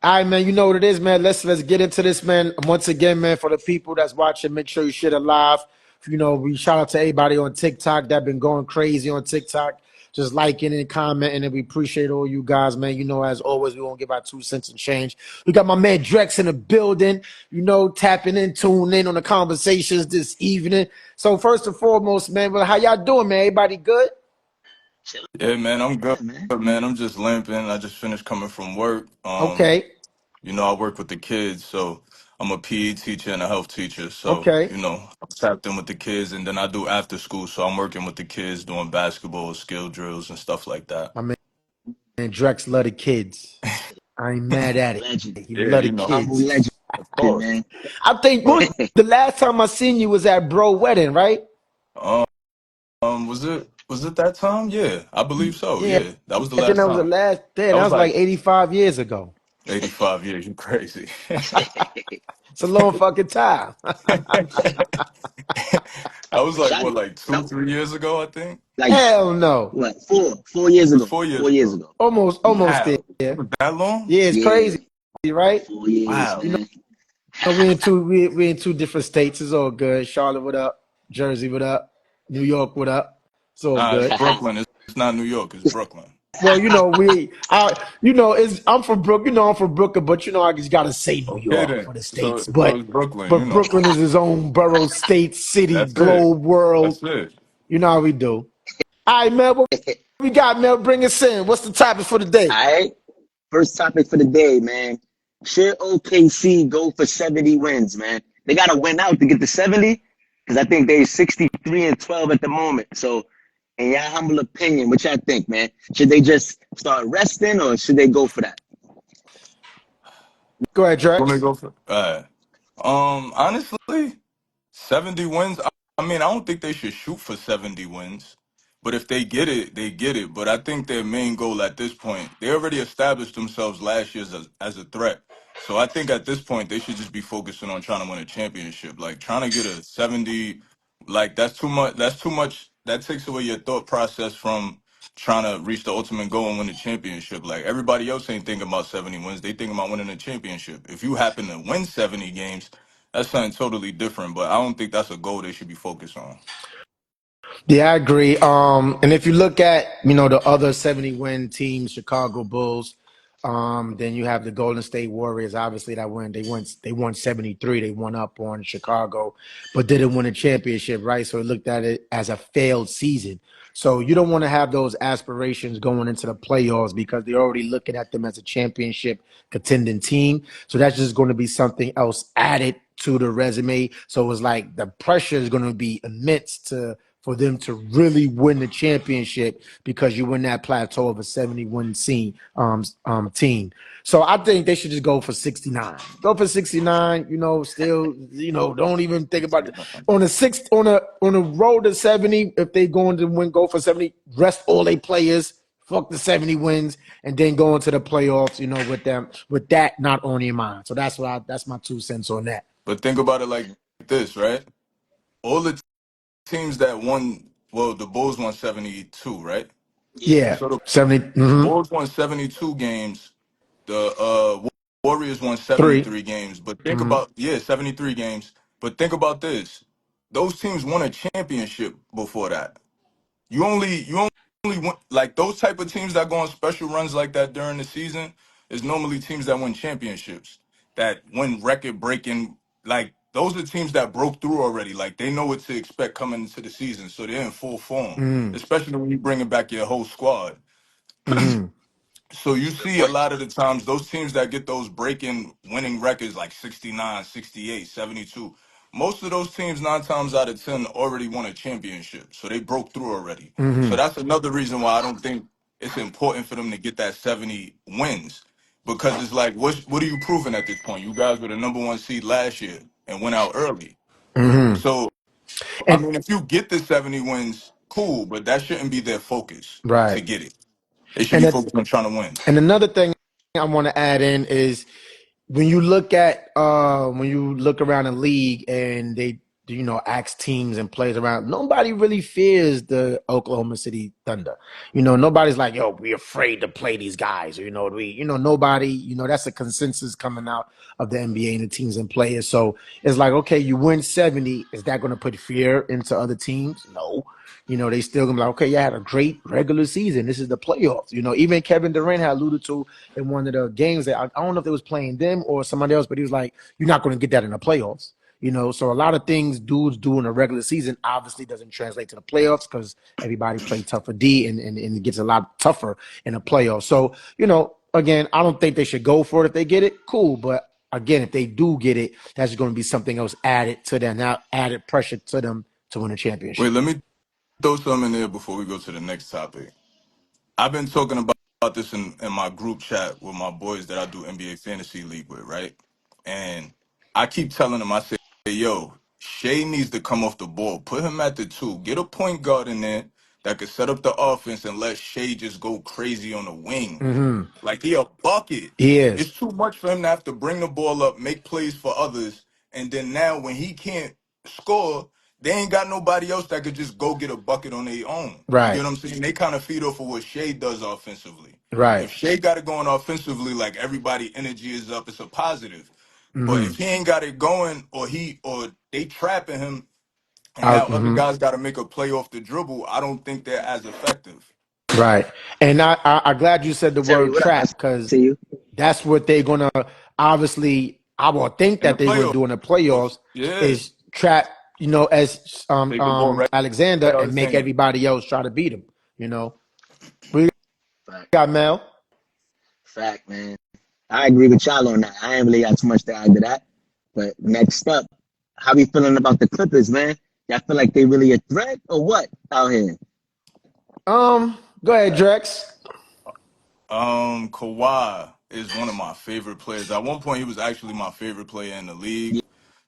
All right, man. You know what it is, man. Let's get into this, man. Once again, man, for the people that's watching, make sure you share it live. You know, we shout out to everybody on TikTok that been going crazy on TikTok, just liking and commenting, and we appreciate all you guys, man. You know, as always, we won't give our 2 cents and change. We got my man Drex in the building, you know, tapping in, tuning in on the conversations this evening. So first and foremost, man, well, how y'all doing, man? Everybody good? Yeah, man, I'm good, man. I'm just limping. I just finished coming from work. Okay, I work with the kids, so I'm a PE teacher and a health teacher. So, okay. I'm tapped in with the kids, and then I do after school. So I'm working with the kids doing basketball, skill drills, and stuff like that. My man Drex love the kids. I ain't mad at it. Legend. He Yeah, love the Humble kids. legend, of course. man. I think the last time I seen you was at bro wedding, right? Um, was it that time? Yeah, I believe so. Yeah, Yeah, that was the I think last that was the time. last day. That That was was like like 85 years ago. 85 years. You crazy? It's a long fucking time. I was like, Shot, what, like two, no, 3 years ago, I think. like Hell no. what? 4 years It was ago. 4 years 4 years ago. ago. Almost there. Wow, it was that long? Yeah, it's Yeah, crazy, right? 4 years, Wow. You know, man. we in two different states. It's all good. Charlotte, what up? Jersey, what up? New York, what up? It's all Nah, it's good. Brooklyn. It's not New York. It's Brooklyn. Well, I'm from Brook. You know, I'm from Brooklyn, but you know, I just gotta say New Okay York for then. the So states. so it's Brooklyn. But Brooklyn is his own borough, state, city, That's it. globe, world. That's it. You know how we do. All right, Mel. What we got, Mel? Bring us in. What's the topic for the day? All right. First topic for the day, man. Should OKC go for 70 wins, man? They got to win out to get to 70 because I think they're 63-12 at the moment. So, in your humble opinion, what y'all think, man? Should they just start resting or should they go for that? Go ahead, Let me Drex. go for. Honestly, 70 wins. I mean, I don't think they should shoot for 70 wins. But if they get it, they get it. But I think their main goal at this point, they already established themselves last year as a threat. So I think at this point, they should just be focusing on trying to win a championship. Like trying to get a 70, like that's too much. That's too much. That takes away your thought process from trying to reach the ultimate goal and win a championship. Like everybody else ain't thinking about 70 wins. They thinking about winning a championship. If you happen to win 70 games, that's something totally different, but I don't think that's a goal they should be focused on. Yeah, I agree. And if you look at the other 70-win teams, Chicago Bulls, then you have the Golden State Warriors. Obviously, that win they won 73. They won up on Chicago, but didn't win a championship, right? So it looked at it as a failed season. So you don't want to have those aspirations going into the playoffs because they're already looking at them as a championship contending team. So that's just going to be something else added to the resume. So it's like the pressure is going to be immense for them to really win the championship because you win that plateau of a 71 team. So I think they should just go for 69. Go for 69, still, don't even think about it. On a road to 70, if they going to win, go for 70, rest all their players, fuck the 70 wins, and then go into the playoffs, with that not on your mind. So that's my 2 cents on that. But think about it like this, right? All the teams that won, well, the Bulls won 72, right? Yeah. Yeah. So the 70, Bulls won 72 games. The Warriors won 3. 73 games. But think about, yeah, 73 games. But think about this. Those teams won a championship before that. You only want like those type of teams that go on special runs like that during the season is normally teams that win championships, that win record breaking. Like those are teams that broke through already. Like they know what to expect coming into the season, so they're in full form. Mm-hmm. Especially when you bringing back your whole squad. Mm-hmm. So you Good see a point. lot of the times those teams that get those breaking winning records like 69, 68, 72. Most of those teams 9 times out of 10 already won a championship. So they broke through already. So Mm-hmm. that's another reason why I don't think it's important for them to get that 70 wins. Because it's like what are you proving at this point? You guys were the number one seed last year and went out early. Mm-hmm. So I And mean if you get the 70 wins, cool, but that shouldn't be their focus to right. get it. They should And be it, focused on trying to win. and another thing I want to add in is when you look around the league and ask teams and players around, nobody really fears the Oklahoma City Thunder. Nobody's like, yo, we're afraid to play these guys. Or, nobody, that's a consensus coming out of the NBA and the teams and players. So it's like, okay, you win 70. Is that going to put fear into other teams? No. They still gonna be like, okay, you had a great regular season. This is the playoffs. Even Kevin Durant had alluded to in one of the games that I don't know if they was playing them or somebody else, but he was like, you're not going to get that in the playoffs. So a lot of things dudes do in the regular season obviously doesn't translate to the playoffs because everybody plays tougher D and it gets a lot tougher in the playoffs. So, again, I don't think they should go for it if they get it. Cool. But again, if they do get it, that's going to be something else added to them, now added pressure to them to win a championship. Wait, let me throw something in there before we go to the next topic. I've been talking about this in my group chat with my boys that I do NBA Fantasy League with, right? And I keep telling them, I say, yo, Shea needs to come off the ball. Put him at the 2. Get a point guard in there that could set up the offense and let Shea just go crazy on the wing. Mm-hmm. Like he a bucket. He is. It's too much for him to have to bring the ball up, make plays for others, and then now when he can't score, they ain't got nobody else that could just go get a bucket on their own. You Right. get what I'm saying? They kind of feed off of what Shea does offensively. Right. If Shea got it going offensively, like everybody energy is up, it's a positive. But Mm-hmm. if he ain't got it going, or they trapping him, and now other Mm-hmm. guys got to make a play off the dribble, I don't think they're as effective. Right. And I'm glad you said the Terry, word what up? I trap because see you. that's what they're gonna obviously. I will think In the that they're gonna playoffs, do in the playoffs yeah. is trap. As Make the ball right, Alexander and make Alexander. everybody else try to beat him. We Fact, got Mel. fact, man. I agree with y'all on that. I ain't really got too much to add to that. But next up, how we feeling about the Clippers, man? Y'all feel like they really a threat or what out here? Go ahead, Drex. Kawhi is one of my favorite players. At one point, he was actually my favorite player in the league.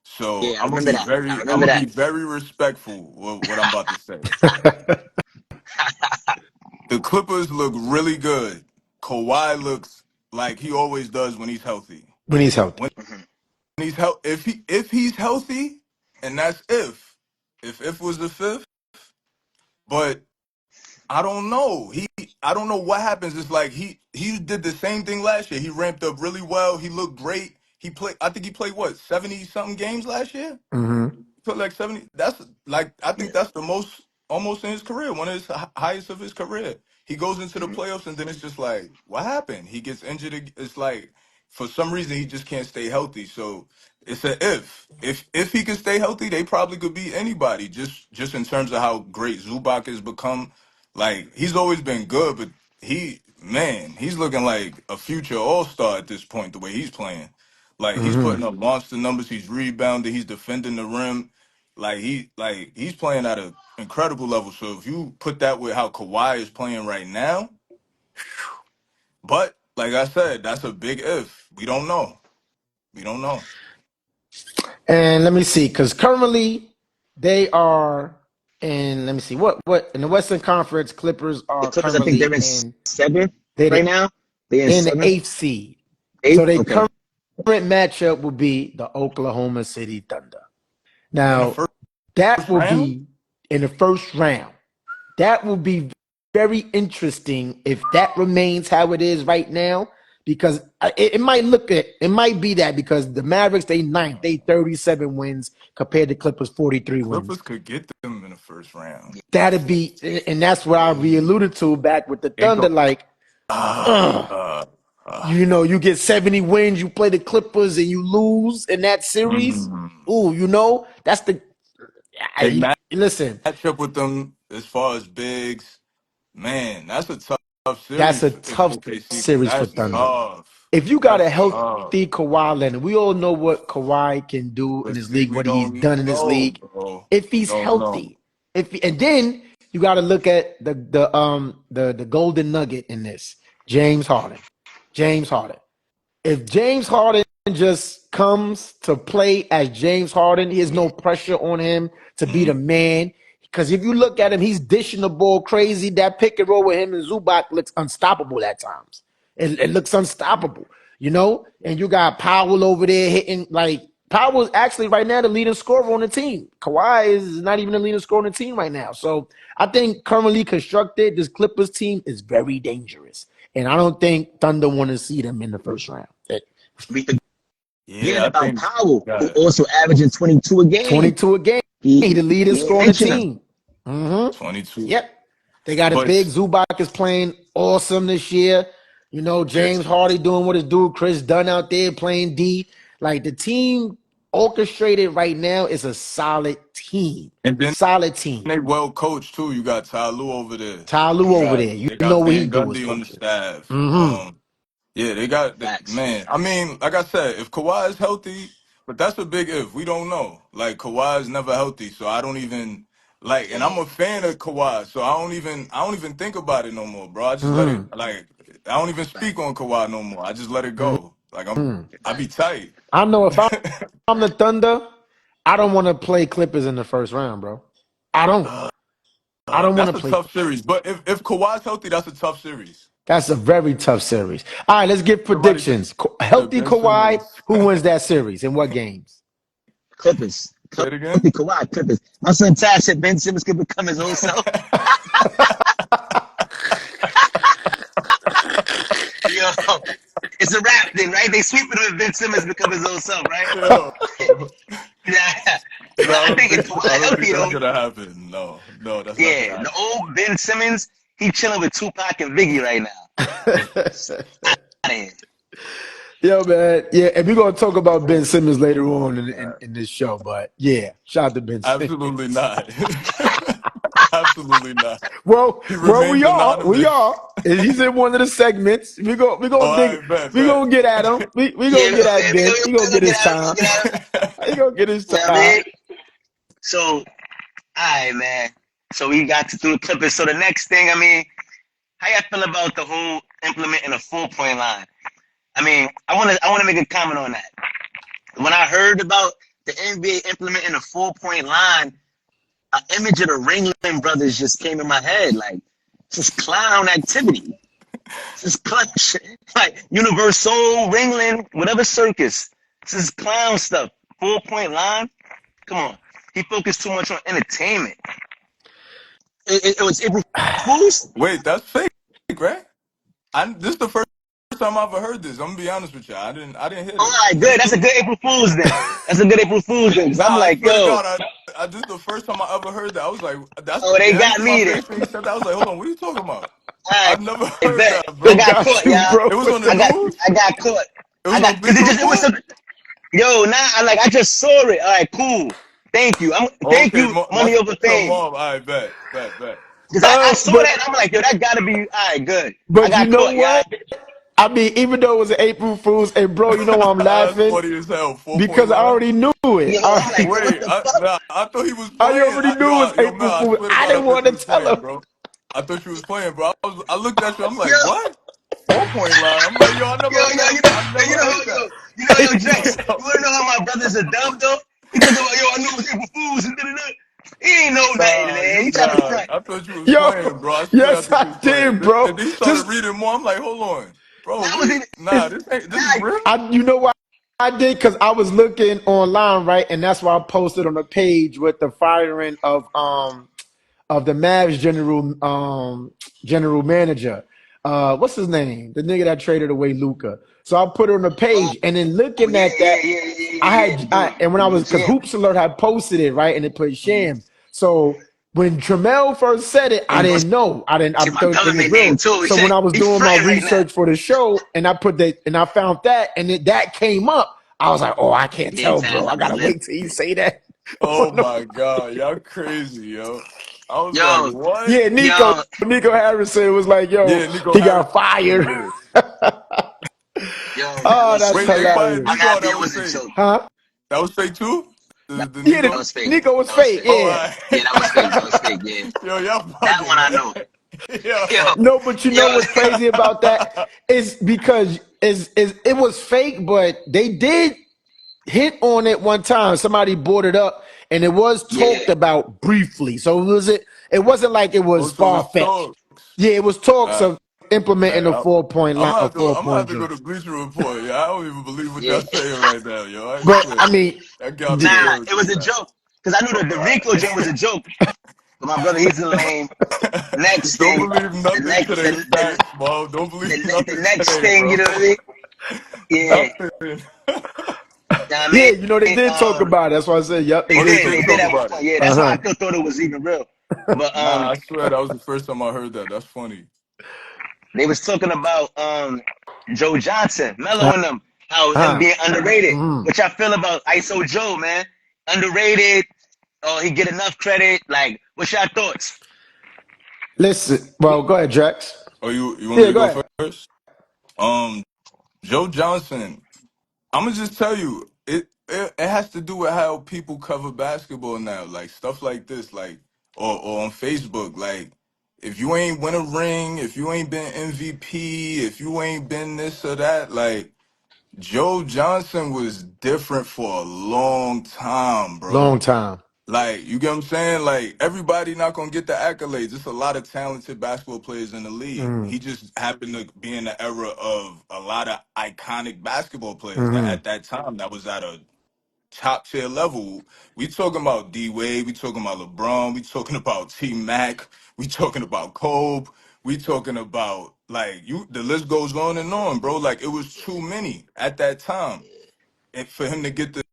So Yeah, I remember that. I I'm remember gonna that. be very respectful with what I'm about to say. The Clippers look really good. Kawhi looks like he always does when he's healthy. When he's healthy. When if he's healthy, and that's if was the fifth, but I don't know. I don't know what happens. It's like he did the same thing last year. He ramped up really well. He looked great. I think he played what, 70 something games last year? Mm-hmm. Put like 70. That's like I Yeah. think that's the most almost in his career, one of his highest of his career. He goes into the Mhm. playoffs and then it's just like, what happened? He gets injured. It's like for some reason he just can't stay healthy. So it's a if. If he can stay healthy, they probably could beat anybody. Just in terms of how great Zubac has become. Like he's always been good, but he's looking like a future all-star at this point, the way he's playing. Like he's Mm-hmm. putting up monster numbers. He's rebounding. He's defending the rim. He's playing at an incredible level. So if you put that with how Kawhi is playing right now, but like I said, that's a big if. We don't know. We don't know. And let me see, because currently they are in. Let me see what in the Western Conference. Clippers The are Clippers, I think they're currently in in. seventh They're right now. They're in in the seventh, eighth seed. So eighth. they Okay. current matchup will be the Oklahoma City Thunder. In the Now first that will round, be in the first round. That will be very interesting if that remains how it is right now. Because it might it might be that because the Mavericks they ninth, they 37 wins compared to Clippers 43 wins. Clippers could get them in the first round. That'd be, and that's what I be alluded to back with the They Thunder. go. Like, Uh, uh, uh, uh, you get 70 wins, you play the Clippers and you lose in that series. mm. Ooh, that's the. They Listen, match up with them as far as bigs. Man, that's a tough that's series a if tough OKC. series for That's Thunder. tough. If you got a That's tough. healthy Kawhi Leonard, we all know what Kawhi can do in But this see, league, we what he's don't done in this know, league. bro. If We he's don't know. healthy, and then you got to look at the golden nugget in this, James Harden. James Harden. If James Harden just comes to play as James Harden, there's no pressure on him to be the Mhm. man. Because if you look at him, he's dishing the ball crazy. That pick and roll with him and Zubac looks unstoppable at times. It looks unstoppable, And you got Powell over there hitting like Powell's actually right now the leading scorer on the team. Kawhi is not even the leading scorer on the team right now. So I think currently constructed, this Clippers team is very dangerous. And I don't think Thunder want to see them in the first round. We forget Yeah, I about think. Powell, who Got also averaging 22 a game. 22 a game. He the leading We ain't scorer on the mention him. team. Mm-hmm. 22. Yep. They got a big But Zubac is playing awesome this year. You know, James yes, Hardy doing what his dude, Chris Dunn out there playing D. Like the team orchestrated right now is a solid team. and then Solid team. they well coached too. You got Ty Lue over there. Ty Lue They over got there. You they know got what he Van do with Gundy on the coaching. staff. Mm-hmm. Yeah, they got Facts. man. I mean, like I said, if Kawhi is healthy, but that's a big if. We don't know. Like Kawhi is never healthy, so I don't even like. And Yeah. I'm a fan of Kawhi, so I don't even think about it no more, bro. I just let it Mm-hmm. like. I don't even Facts. speak on Kawhi no more. I just let it go. Like I be Facts. tight. I know if I'm the Thunder, I don't want to play Clippers in the first round, bro. I don't. I don't want to That's a play. tough series. But if Kawhi's healthy, that's a tough series. That's a very tough series. All right, let's get Somebody said predictions. Healthy Ben Kawhi, Simmons. who wins that series and what games? Clippers. Say it again. Healthy Kawhi, Clippers. My son Taz said Ben Simmons could become his old self. Yo, it's a rap thing, right? They sweep it with Ben Simmons become his old self, right? Yo. Yeah. No, But I think if I Kawhi don't think healthy that's though, gonna happen. No, no, that's not gonna yeah, the happen. old Ben Simmons, he chilling with Tupac and Biggie right now. Outta here. Yo, man. Yeah, and we're going to talk about Ben Simmons later on in this show. But yeah, shout out to Ben Simmons. Absolutely not. Absolutely not. Well, He well, we remains are. We anonymous. are. And he's in one of the segments. We Oh, gonna dig. I bet, We bet. gonna get at him. We Yeah, gonna get at Ben. He gonna we get gonna his get out, we time. gonna get out. He gonna get his You know what I time. mean? So, all right, man. So we got to do the Clippers. So the next thing, I mean, how y'all feel about the whole implementing a 4-point line? I mean, I wanna make a comment on that. When I heard about the NBA implementing a 4-point line, an image of the Ringling Brothers just came in my head. Like, this clown activity. This clutch, like Universal, Ringling, whatever circus. This is clown stuff. 4-point line. Come on. He focused too much on entertainment. It was April Fools. Wait, that's fake, right? This is the first time I ever heard this. I'm gonna be honest with you. I didn't hear All this. right, That's good. That's a true. good April Fool's then. That's a good April Fool's then. Cause Nah, I'm I like, swear to yo, God, this is the first time I ever heard that. I was like, oh, they it had got me in my me then. face when he said that. I was like, hold on, what are you talking about? All I've never right, heard bet. that, I I bro. got got caught, you, y'all. bro. It was on the news. I got caught. It was on Cause Bleacher it was Report. yo, now I just saw it. All right, cool. Thank you. Thank Okay, you, must money over have fame. mom. I bet, bet. Cause I saw that and I'm like, yo, that gotta be all right, good. I But you got know caught, y'all. what? I mean, even though it was an April Fool's, and bro, you know why I'm That's laughing? funny as hell. 4 point Because I line. already knew it. Yo, I'm like, yo, what Wait, the fuck? I thought he was I playing. already knew it was Yo, April Mel, I Fool's. swear to I God, I didn't thought want you to was tell playing, him. bro. I thought you was playing, bro. I looked at you. I'm like, Yo, what? 4 point line. I'm like, yo, I never heard that. I never heard that. yo, Drex, Yo, you wanna know how my brother's a dumb though? He talking about, yo, I knew it was April Fools and da-da-da. He ain't know nothing, Nah, man. you He trying to nah. front. I thought you was playing, yo, bro. I swear I yes, thought you I was playing. did, bro. And then he started Just reading more. I'm like, hold on, bro. That was Wait, even, nah, it's, this is nah, real. you know what I did? Because I was looking online, right, and that's why I posted on the page with the firing of the Mavs general manager. What's his name? The nigga that traded away Luca. So I put it on the oh, page, and then looking yeah, at that, and when I was, the because champ. Hoops Alert had posted it, right, and it put Shams. So when Tremel first said it, I He goes, didn't know. I shit, my didn't think it's government name real. too. So when I was He's doing my fronting right now. research for the show, and I found that, and that came up, I was like, oh, I can't Yeah, tell, Taz, bro. I I was gotta lit. wait till you say that. Oh my god, y'all crazy, yo. I was like, Yo, what? Yeah, yo, Nico Harrison was like, yo, Yeah, Nico he Harris. got fired. Yeah. Oh, that's Wait, they listen, fired I'm hilarious. Nico. Or happy that it was wasn't fake. choked. Huh? That was fake too. The, That, the Yeah, that Nico. was fake. Nico was That was fake. fake. Oh, Yeah. I. Yeah, that was fake. That was fake. Yeah, Yo, y'all that bugging, one I man. know. Yo, Yo. No, but you yo, know what's crazy about that is because is it was fake, but they did hit on it one time. Somebody brought it up, and it was yeah, talked about briefly. So it wasn't like it Oh, was so far it's fetched. talks. Yeah, it was talks Uh, of implementing Man, a 4 point line, a four I'm gonna have point to go joint. to Bleacher Report. Yeah, I don't even believe what Yeah. y'all saying right now, yo. I But swear. I mean, That got me Nah, nervous it with was a that. joke. Because I knew that the Rico joint was a joke. But my brother, he's a lame. Next Don't thing, believe the nothing next, today, facts, bro. Don't believe the nothing next today, thing, you bro. know what I mean? Yeah. Nothing. Nah, I yeah, mean, you know they did talk about it. That's why I said, yep, they Oh, they did did talk they did talk about at it. one about point. it. Yeah, Uh that's why I huh. still thought it was even real. But Nah, I swear that was the first time I heard that. That's funny. they was talking about Joe Johnson, Uh Melo and them, how him huh. being underrated. Mm-hmm. What y'all feel about ISO Joe, man? Underrated. Oh, he get enough credit. Like, what's your thoughts? Listen, well, go ahead, Drex. Oh, you want me Yeah, to go go ahead. first? Um, Joe Johnson. I'm gonna just tell you, it has to do with how people cover basketball now, like stuff like this, like or on Facebook, like if you ain't win a ring, if you ain't been MVP, if you ain't been this or that, like Joe Johnson was different for a long time, Long bro. time. Like, you get what I'm saying? Like, everybody not gonna get the accolades. There's a lot of talented basketball players in the league. Mm-hmm. He just happened to be in the era of a lot of iconic basketball players that Mm-hmm. at that time that was at a top tier level. We talking about D Wade, we talking about LeBron, we talking about T Mac, we talking about Kobe, we talking about like you. The list goes on, bro. Like it was too many at that time and for him to get the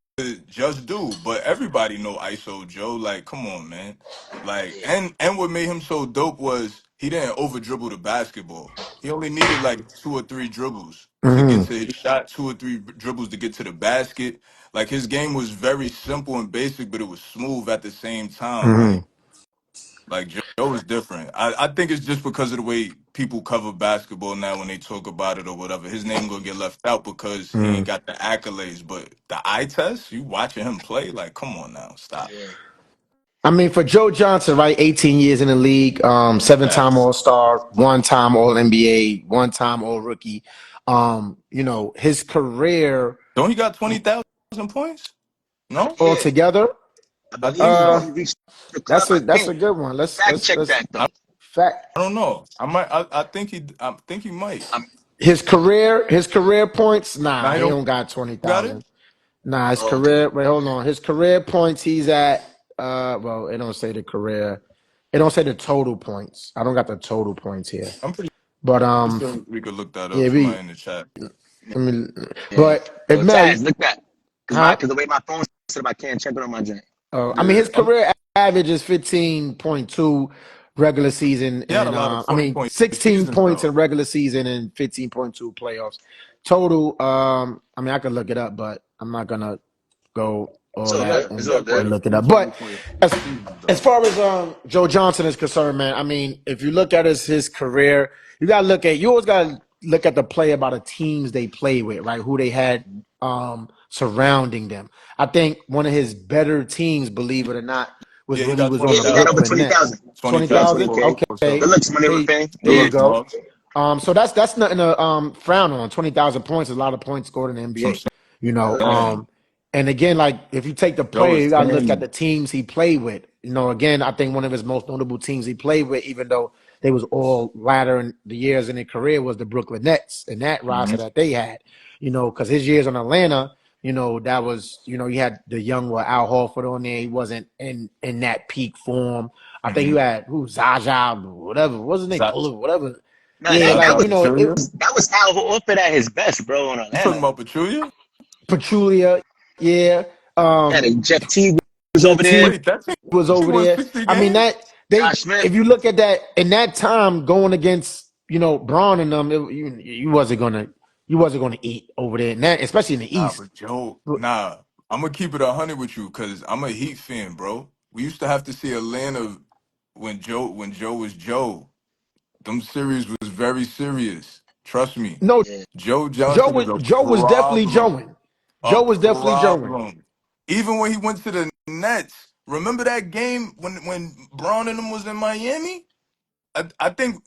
just due. But everybody know ISO Joe. Like, come on, man. Like, Yeah, and what made him so dope was he didn't over dribble the basketball. He only needed like two or three dribbles to get Mm-hmm. to his shot, two or three dribbles to get to the basket. Like his game was very simple and basic, but it was smooth at the same time. Mm-hmm. Like Joe is different. I think it's just because of the way people cover basketball now when they talk about it or whatever. His name gonna get left out because he Mm-hmm. ain't got the accolades. But the eye test, you watching him play, like, come on now, stop. yeah, I mean, for Joe Johnson, right? 18 years in the league, 7-time Facts. All Star, 1 time All NBA, 1 time All Rookie. His career Don't he got 20,000 points? No, yeah. altogether. I I believe think so. Uh, He so. reached the club. that's a I that's think. a good one. Fact check Let's that I, though. fact I don't know. I might. I think he. I think he might. I'm, his career points. Now Nah, he he don't don't got twenty got it. thousand. Nah, his oh, okay. career. Wait, hold on. His career points. He's at. Well, it don't say the career. It don't say the total points. I don't got the total points here. I'm pretty But sure we could look that up. yeah, Somebody in the chat. I mean, Yeah. but if Yo, Mel, Taz, look that. huh? Cause the way my phone set up, I can't check it on my joint. I mean, his Yeah, career average is 15.2 regular season, he had a and lot of I 20 mean, point 16 seasons points in though. regular season and 15.2 playoffs. Total. I mean, I could look it up, but I'm not gonna go It's all all that good. Yeah, It's he all had good. quite and a look it few up. 20 But point as seasons as though. far as Joe Johnson is concerned, man, I mean, if you look at his career, you always gotta look at the play about the teams they play with, right? Who they had surrounding them. I think one of his better teams, believe it or not, was Yeah, he when he got was on Yeah, the he got over 20,000. Brooklyn Nets. 20,000. Yeah, 20,000 20,000? 20K. for Good Okay. sure. looks, money over There, fame. Good there you Yeah. looks, go. Mars. So that's nothing to frown on. 20,000 points is a lot of points scored in the That's what NBA. You I'm know, saying. and again, like if you take the Joe player, is you gotta look at clean. the teams he played with. Again, I think one of his most notable teams he played with, even though they was all latter in the years in their career, was the Brooklyn Nets and that roster Mhm. that they had. Because his years on Atlanta, that was, you had the young Al Horford on there. He wasn't in that peak form. I think you Mhm. had Zaja, whatever, what's his name, Zach, Bullet, whatever. Nah, Yeah, that like was Pachulia. that was Al Horford at his best, bro, in You talking Atlanta. about Pachulia? Pachulia, yeah. Yeah, Um, Jeff T was Jeff over there. T Wait, that team was over won there. 60 I mean games? that they Josh Smith. if you look at that in that time going against Braun and them, you wasn't gonna eat over there, and that especially in the Nah, East. but Joe, But nah. I'm gonna keep it 100 with you because I'm a Heat fan, bro. We used to have to see Atlanta when Joe was Joe. Them series was very serious. Trust me. no, Yeah, Joe Joe Johnson was is a Joe was definitely problem. Joeing. A Joe was definitely Joeing. problem. Even when he went to the Nets, remember that game when Braun and them was in Miami? I think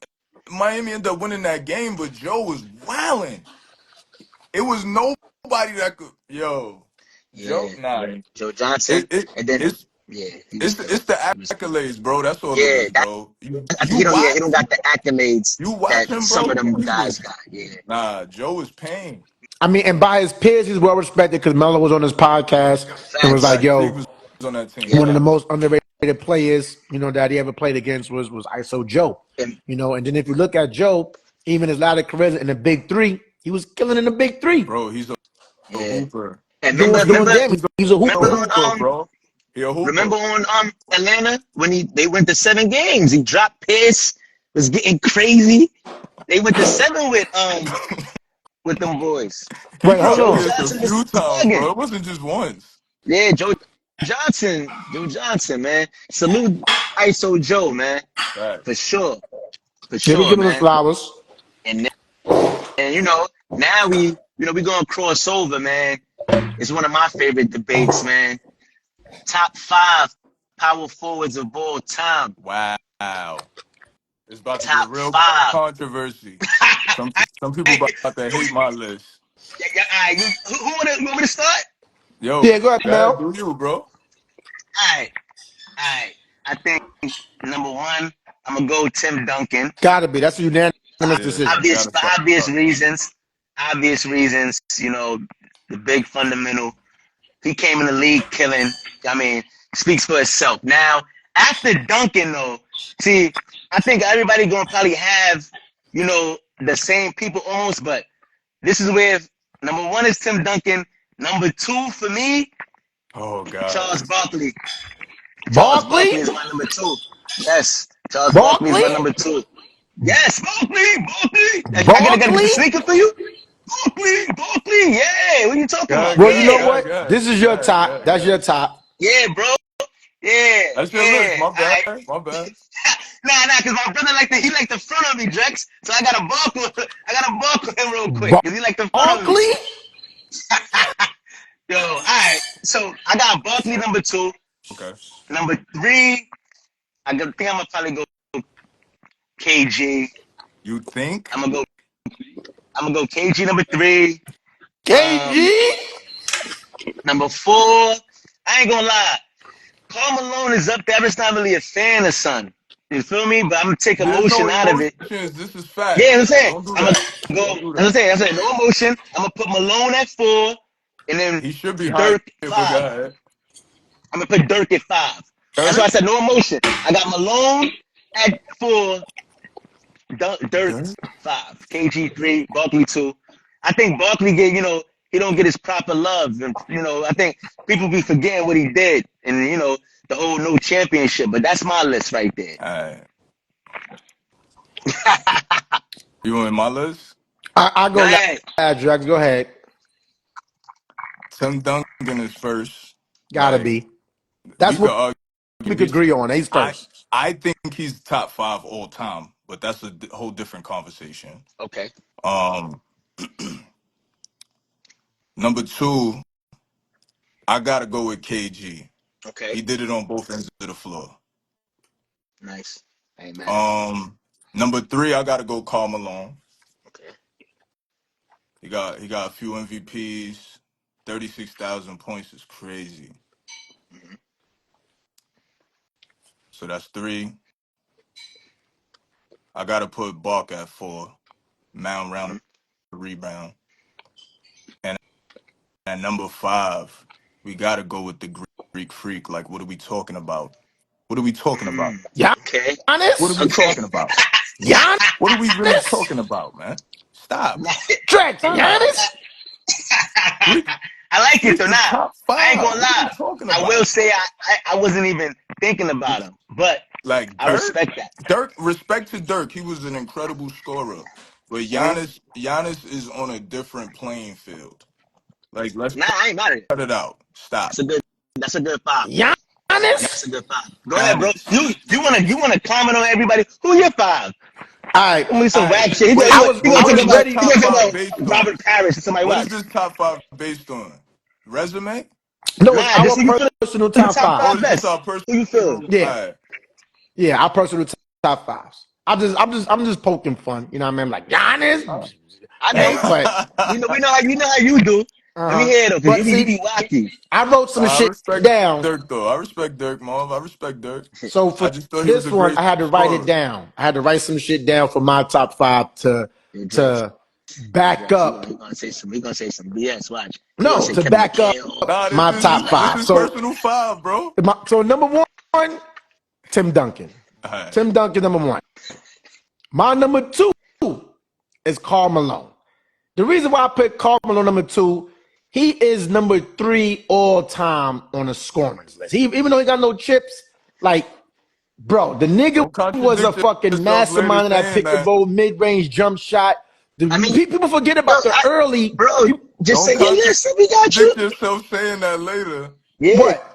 Miami ended up winning that game, but Joe was wilding. It was nobody that could. Yo, Joe, yeah. nah. Joe Johnson, It and then it's Yeah, he was It's killing. the He was killing. accolades, bro. That's all it Yeah, is, that bro. I think You he don't watch got the accolades you watch that him, some of bro. them He guys was got. Yeah, Joe is pain. I mean, and by his peers, he's well respected because Melo was on his podcast and was like, facts. Facts. He "Yo, was on that team. Yep. one of the Facts. most underrated players, that he ever played against was ISO Joe." And And then if you look at Joe, even his latter career in the Big Three, he was killing in the Big Three, Bro, he's a yeah. hooper. And doing damage. He's a A hooper. remember hooper, on bro. He a remember hooper. on Atlanta when they went to 7 games. He dropped Pierce, was getting crazy. They went to 7 with them boys. He Wait, hold dropped Joe on. Pierce a Johnson was few times, bugging. bro. It wasn't just once. Yeah, Joe Johnson, man. Salute ISO Joe, man. For Facts. sure. For Yeah, we sure, giving him man. flowers. And now we gonna cross over, man. It's one of my favorite debates, man. Top 5 power forwards of all time. Wow. It's about to get Top real 5. controversy. Some people Hey, about to hate my list. yeah, all right, who want me to start? Yo, Yeah, go ahead, God, Mel. do you, bro? All right, all right. I think number 1, I'm gonna go Tim Duncan. Gotta be. That's a unanimous Yeah, decision. Obvious, gotta for start. obvious reasons. Obvious reasons. The big fundamental. He came in the league killing. I mean, speaks for itself. Now, after Duncan, though, see, I think everybody gonna probably have, the same people almost, but this is where number 1 is Tim Duncan. Number 2 for me, Oh God. Charles Barkley. Charles Barkley? Barkley is my number 2. Yes, Charles Barkley is Barkley? my number 2. Yes, Barkley. I gotta get Barkley? the sneaker for you. Barkley. Yeah, what are you talking about? Well, you know Yeah, what? This is your top. That's your top. yeah, bro. Yeah, That's your list. yeah. My All bad. right. My bad. Nah, cause my brother he like the front of me, Drex. So I gotta buckle him real quick, Barkley? cause he like the front of me. Yo, all right. So I got Barkley number 2. Okay. Number 3, think I'm gonna probably go KG. You think? I'm gonna go. I'm gonna go KG number 3. Um, KG? Number 4. I ain't gonna lie. Carmelo is up there. I'm just not really a fan of Son. You feel me? But I'm gonna take There's no emotion out of it. emotions. This is Yeah, I'm facts. saying. Don't do I'm gonna that. go. Don't do As that. I'm saying, no emotion. I'm gonna put Malone at 4, and then He should be higher, Dirk but 5. go ahead. I'm gonna put Dirk at 5. That's why I Third? said no emotion. I got Malone at 4, Dirk Okay. 5, KG 3, Barkley 2. I think Barkley he don't get his proper love, and I think people be forgetting what he did, and the whole no championship. But that's my list right there. All right. You in my list? I Go go ahead. last, Drax. Go ahead. Tim Duncan is first. Gotta Like be. we That's could what argue. we could agree on. He's I first. I think he's top 5 all time, but that's a whole different conversation. Okay. Um, Number 2, I gotta go with KG. Okay. He did it on both ends of the floor. Nice. I ain't mad at that. Um, Number 3, I gotta go Karl Malone. Okay. He got a few MVPs. 36,000 points is crazy. Mm-hmm. So that's 3. I gotta put Bark at 4. Mound round Mm-hmm. the rebound. And at number 5, we gotta go with the Greek freak. Like, what are we talking about? What are we talking about? Okay. What are Giannis? we Okay. talking about? What are we really Giannis? talking about, man? Stop. Drax, Stop. Giannis? Greek, I like it Greek though. is Nah, top I ain't 5. gonna What are we lie. talking I will about? say I wasn't even thinking about him, but Like I Dirk? respect that. Respect to Dirk. He was an incredible scorer. But Mm-hmm. Giannis is on a different playing field. Like, let's Nah, I ain't mad at it. cut it out. Stop. That's a good. That's a good 5, man. Giannis? That's a good 5. Go ahead, bro. Giannis. You wanna comment on everybody? Who your 5? All right. I'm gonna be All some right. rap shit. Wait, He I gonna but talk what was is this about ready. he top gonna talk 5 about based on? Robert Parrish or somebody What is else. this top 5 based on? Resume? No, it's Nah, just our who you feel personal the top top Oh, fives. 5 it's just our best. Who you feel? personal. All Yeah. right. Yeah, our personal top fives. I'm just poking fun. You know what I mean? I'm like, I Giannis? know. But We know how you do. Let me Uh-huh. hear it though, because But you see, be wacky. I wrote some Nah, I shit respect down. Dirk though. I respect Dirk, Marv. I respect Dirk. So I for just thought he was this a one, great I had to write it scorer. down. I had to write some shit down for my top five Hey, Drex, to back Drex, up. he gonna say some BS. Watch. He gonna No, say to Kevin back up McHale. Nah, my top this five. is So personal five, bro. so number one, Tim Duncan. All right. Tim Duncan, number one. My number two is Carmelo. The reason why I put Carmelo number two, he is number three all time on the scoring list. Even though he got no chips, like, bro, the nigga Don't was a contradict fucking yourself later mastermind in that saying pick and that. roll mid range jump shot. I mean, People forget yo, about the early. bro, just Don't say, yeah, listen, we got you. contradict yourself saying that later. Yeah, What?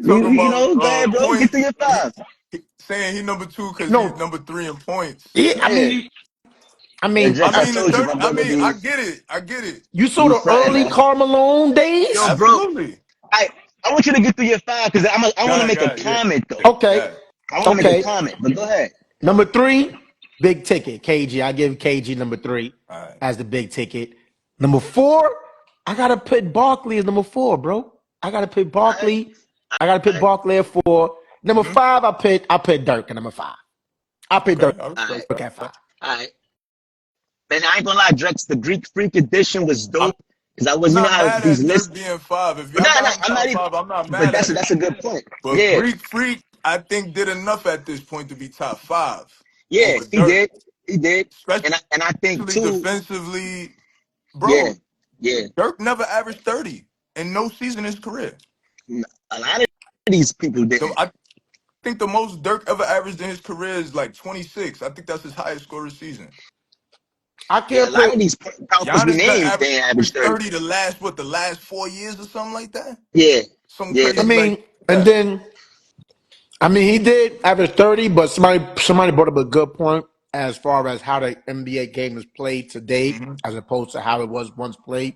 Talking about go ahead, bro. Get points. through your five. Saying he number two because he's No. number three in points. Yeah, Yeah, I yeah, mean, I Drex, I mean the told you, Dirk. my I brother mean, I be get it. I get it. you saw be the fronting, early man. Karl Malone Yo, days? bro, Absolutely. I want you to get through your five because I want to make a Yeah, comment though. Okay. yeah. I want to make a Okay. comment, but go ahead. Number three, big ticket, KG. I give KG number three All right. as the big ticket. Number four, I gotta put Barkley as number four, bro. I gotta put All right, Barkley. I gotta all put right, Barkley at four. Number Mm-hmm. five, I put Dirk at number five. I put Okay, Dirk I all right, respect that. at five. all right. Man, I ain't gonna lie, Drex, the Greek Freak edition was I'm dope because I was, you know not how mad these at Dirk lists, being five. If but y'all got nah, him I'm not top even. five, I'm not But mad at it. that's a good point. But Yeah, Greek Freak, I think, did enough at this point to be top five yeah, over Dirk, he did, especially and I think too. defensively. Yeah, Bro, yeah. Dirk never averaged 30 in no season in his career. A lot of these people didn't. I think the most Dirk ever averaged in his career is like 26. I think that's his highest scoring season. I Yeah, a can't lot put. of these power forwards we Giannis done named, they ain't average averaged 30. 30 the last 4 years or something like that? Yeah, Something yeah. I crazy like mean, and that. then he did average 30, but somebody brought up a good point as far as how the NBA game is played today Hmm. as opposed to how it was once played.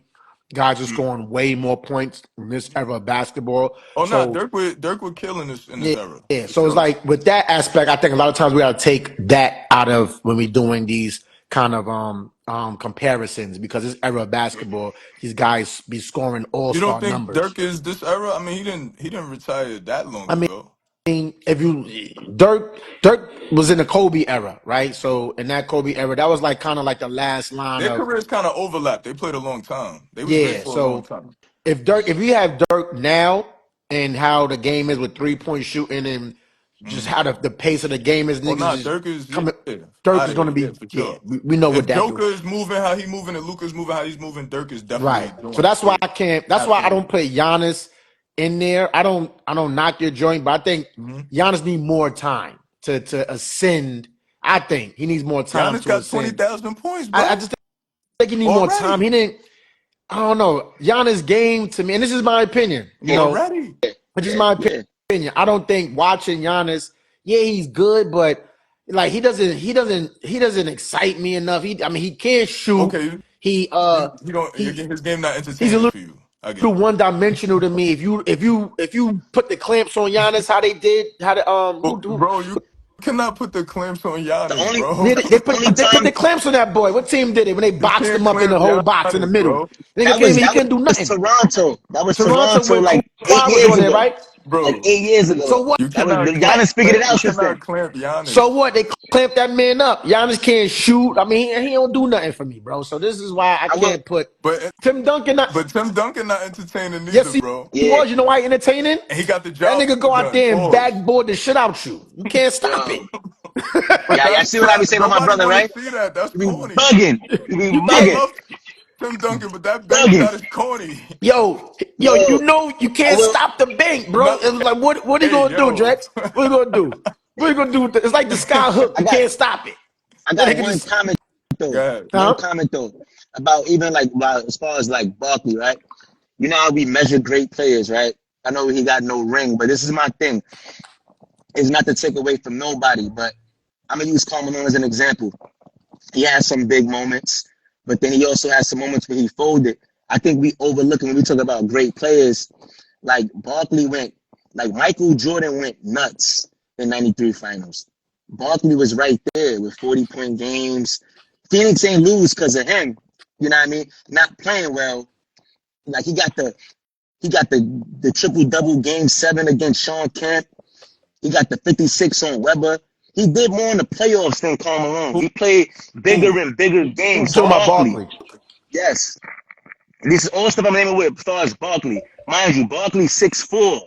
Guys are scoring way more points in this era of basketball. Oh no, So Dirk would kill in this yeah, era yeah. for So it's sure. like with that aspect, I think a lot of times we gotta take that out of when we're doing these kind of comparisons because this era of basketball, these guys be scoring You don't all-star think numbers. Dirk is this era? I mean, he didn't retire that long I ago. mean, if you Dirk was in the Kobe era, right? So in that Kobe era, that was like kind of like the last line Their of careers kind of overlapped. They played a long time. They was great yeah. for a long So time. if you have Dirk now and how the game is with 3-point shooting and just Hmm. how the pace of the game is, Oh niggas nah, just Dirk is coming. Dirk out is of going to here. Yeah, be for yeah. sure. We know what If that do. Joker is moving how he moving and Luka's moving how he's moving, Dirk is definitely Right. So doing that's it. why Yeah, I can't. That's why I don't absolutely. put Giannis in there. I don't knock your joint, but I think Hmm. Giannis need more time to ascend. I think he needs more time Giannis to got ascend. 20,000 points, I bro. just think he need more time. He Already. didn't. I don't know. Giannis game to me, and this is my opinion. Already. Which is yeah, my yeah. opinion. I don't think watching Giannis. Yeah, he's good, but like he doesn't excite me enough. I mean, he can't shoot. Okay. He You don't his game not he's a entertaining little for you. I get too it. one dimensional to me. If you put the clamps on Giannis, how they did, how the But, bro, you cannot put the clamps on The Giannis, only bro. they, they put only they put time the clamps on that boy. What team did it when they You boxed can't him up in clamp the whole box in the Giannis, middle? bro. Nigga came in, he that couldn't do was nothing. Toronto. That was Toronto Toronto when like eight Kawhi was years on there, ago. right? Like Bro, 8 years ago. So what? you That was cannot clamp Giannis figured it you out since then. cannot clamp So Giannis. what? They clamped that man up. Giannis can't shoot. I mean, he don't do nothing for me, bro. So this is why I I will. can't put But Tim Duncan. Tim Duncan not entertaining Yes, neither, he bro. Yeah, was. You know why he entertaining? And he got the That job nigga go out done. there and Pause. backboard the shit out you. You can't stop yo, it. But yeah. that's See what I be saying about my nobody brother, want to right? see that. That's You be corny. bugging. You be You I can't. bugging, love Tim Duncan, but that bank bugging. shot is corny. Yo, you Yo, know you I can't will. stop the bank, bro. No, It's like what are you hey gonna do, yo. Drex? What are you gonna do? What are you gonna do with It's like the sky hook. I You got. can't stop it. I That got nigga one just comment though. God. One huh? comment though about even like about as far as like Barkley, right? You know how we measure great players, right? I know he got no ring, but this is my thing. It's not to take away from nobody, but I'm gonna use Carmelo as an example. He has some big moments, but then he also has some moments where he folded. I think we overlook when we talk about great players. Like Barkley went, like Michael Jordan went nuts in '93 finals. Barkley was right there with 40-point games. Phoenix ain't lose because of him. You know what I mean? Not playing well, Like he got the triple double game 7 against Sean Kemp. He got the 56 on Weber. He did more in the playoffs than Carmelo. Who? He played bigger Who? and bigger Who? games. Talking about Barkley? Barkley, Barkley. yes. This is all stuff I'm naming with as far as Barkley. Mind you, Barkley 6'4".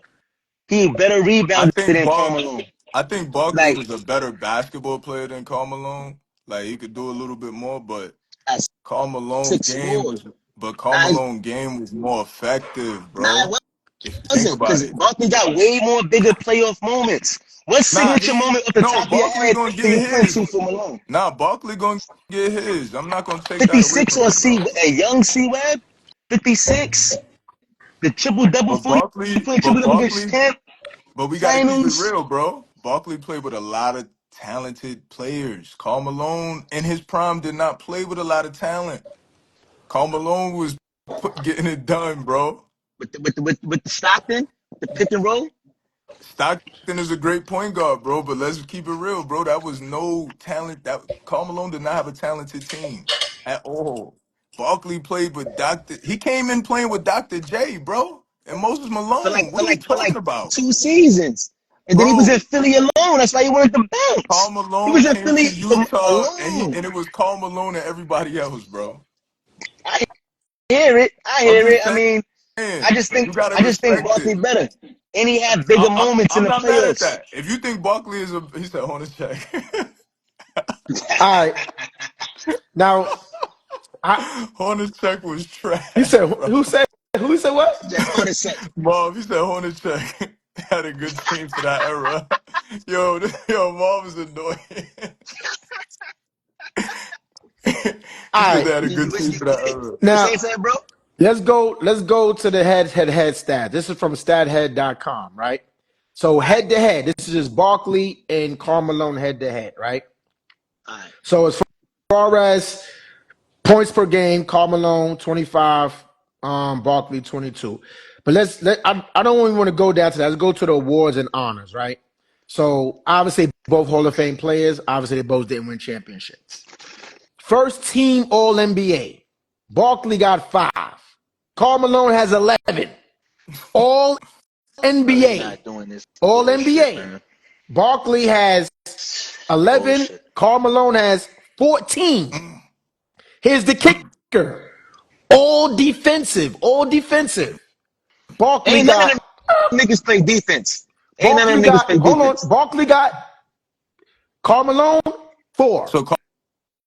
He better I rebounder think than Bark. Carmelo. I think Barkley Like was a better basketball player than Carmelo. Like he could do a little bit more, but at Carmelo game 6'4". was. But Nah, Carmelo game was more effective, nah, bro. it If you think wasn't about because it. Barkley got way more bigger playoff moments. What Nah, signature moment off the no, top of your Barkley head gonna can get you point his. to for Malone? Nah, Barkley gonna get his. I'm not gonna take that away 56 from or him, bro. A young C Web? 56? The triple double But 40-point triple double against Barkley, Kemp but we got to keep it finals. real, bro. Barkley played with a lot of talented players. Karl Malone in his prime did not play with a lot of talent. Karl Malone was getting it done, bro. With the Stockton, the pick and roll. Stockton is a great point guard, bro. But let's keep it real, bro. That was no talent. That Karl Malone did not have a talented team at all. Barkley played with Doctor. He came in playing with Dr. J, bro, and Moses for like Malone. for What are we like for talking like about, 2 seasons. And then he was in bro? Philly alone. That's why he wanted to Karl bounce. He Malone was in came to Philly Utah, alone. and it was Karl Malone and everybody else, bro. I hear it. I I'm hear it. just I mean, saying, I just think you gotta I just think respect Barkley it. better. And he had bigger moments in I'm the not mad at playoffs. that. If you think Barkley is a, he said, "On his check." All right. Now, Hornacek was he trash, said, bro. who said what? Just on the set. Marv, he said Hornacek had a good team for that era. Yo, Marv is annoying. He All said right. they had a You, good you, team you, for that era. you Now, saying something, bro? let's go to the head stats. This is from stathead.com, right? So All right, head to head, this is just Barkley and Carmelo head to head, right? all right, So as far as points per game, Carmelo 25, Barkley 22. But I don't even want to go down to that. Let's go to the awards and honors, right? So obviously both Hall of Fame players. Obviously they both didn't win championships. First team All NBA. Barkley got 5. Carmelo has 11. All bro. You're NBA. not doing this All bullshit, NBA. man. Barkley has 11. Bullshit. Carmelo has 14. Mm, Here's the mm, kicker. All defensive. All defensive. Barkley Ain't none of got them niggas play defense. Ain't none of them niggas play hold on. defense. Barkley got Carmelo 4. So Karl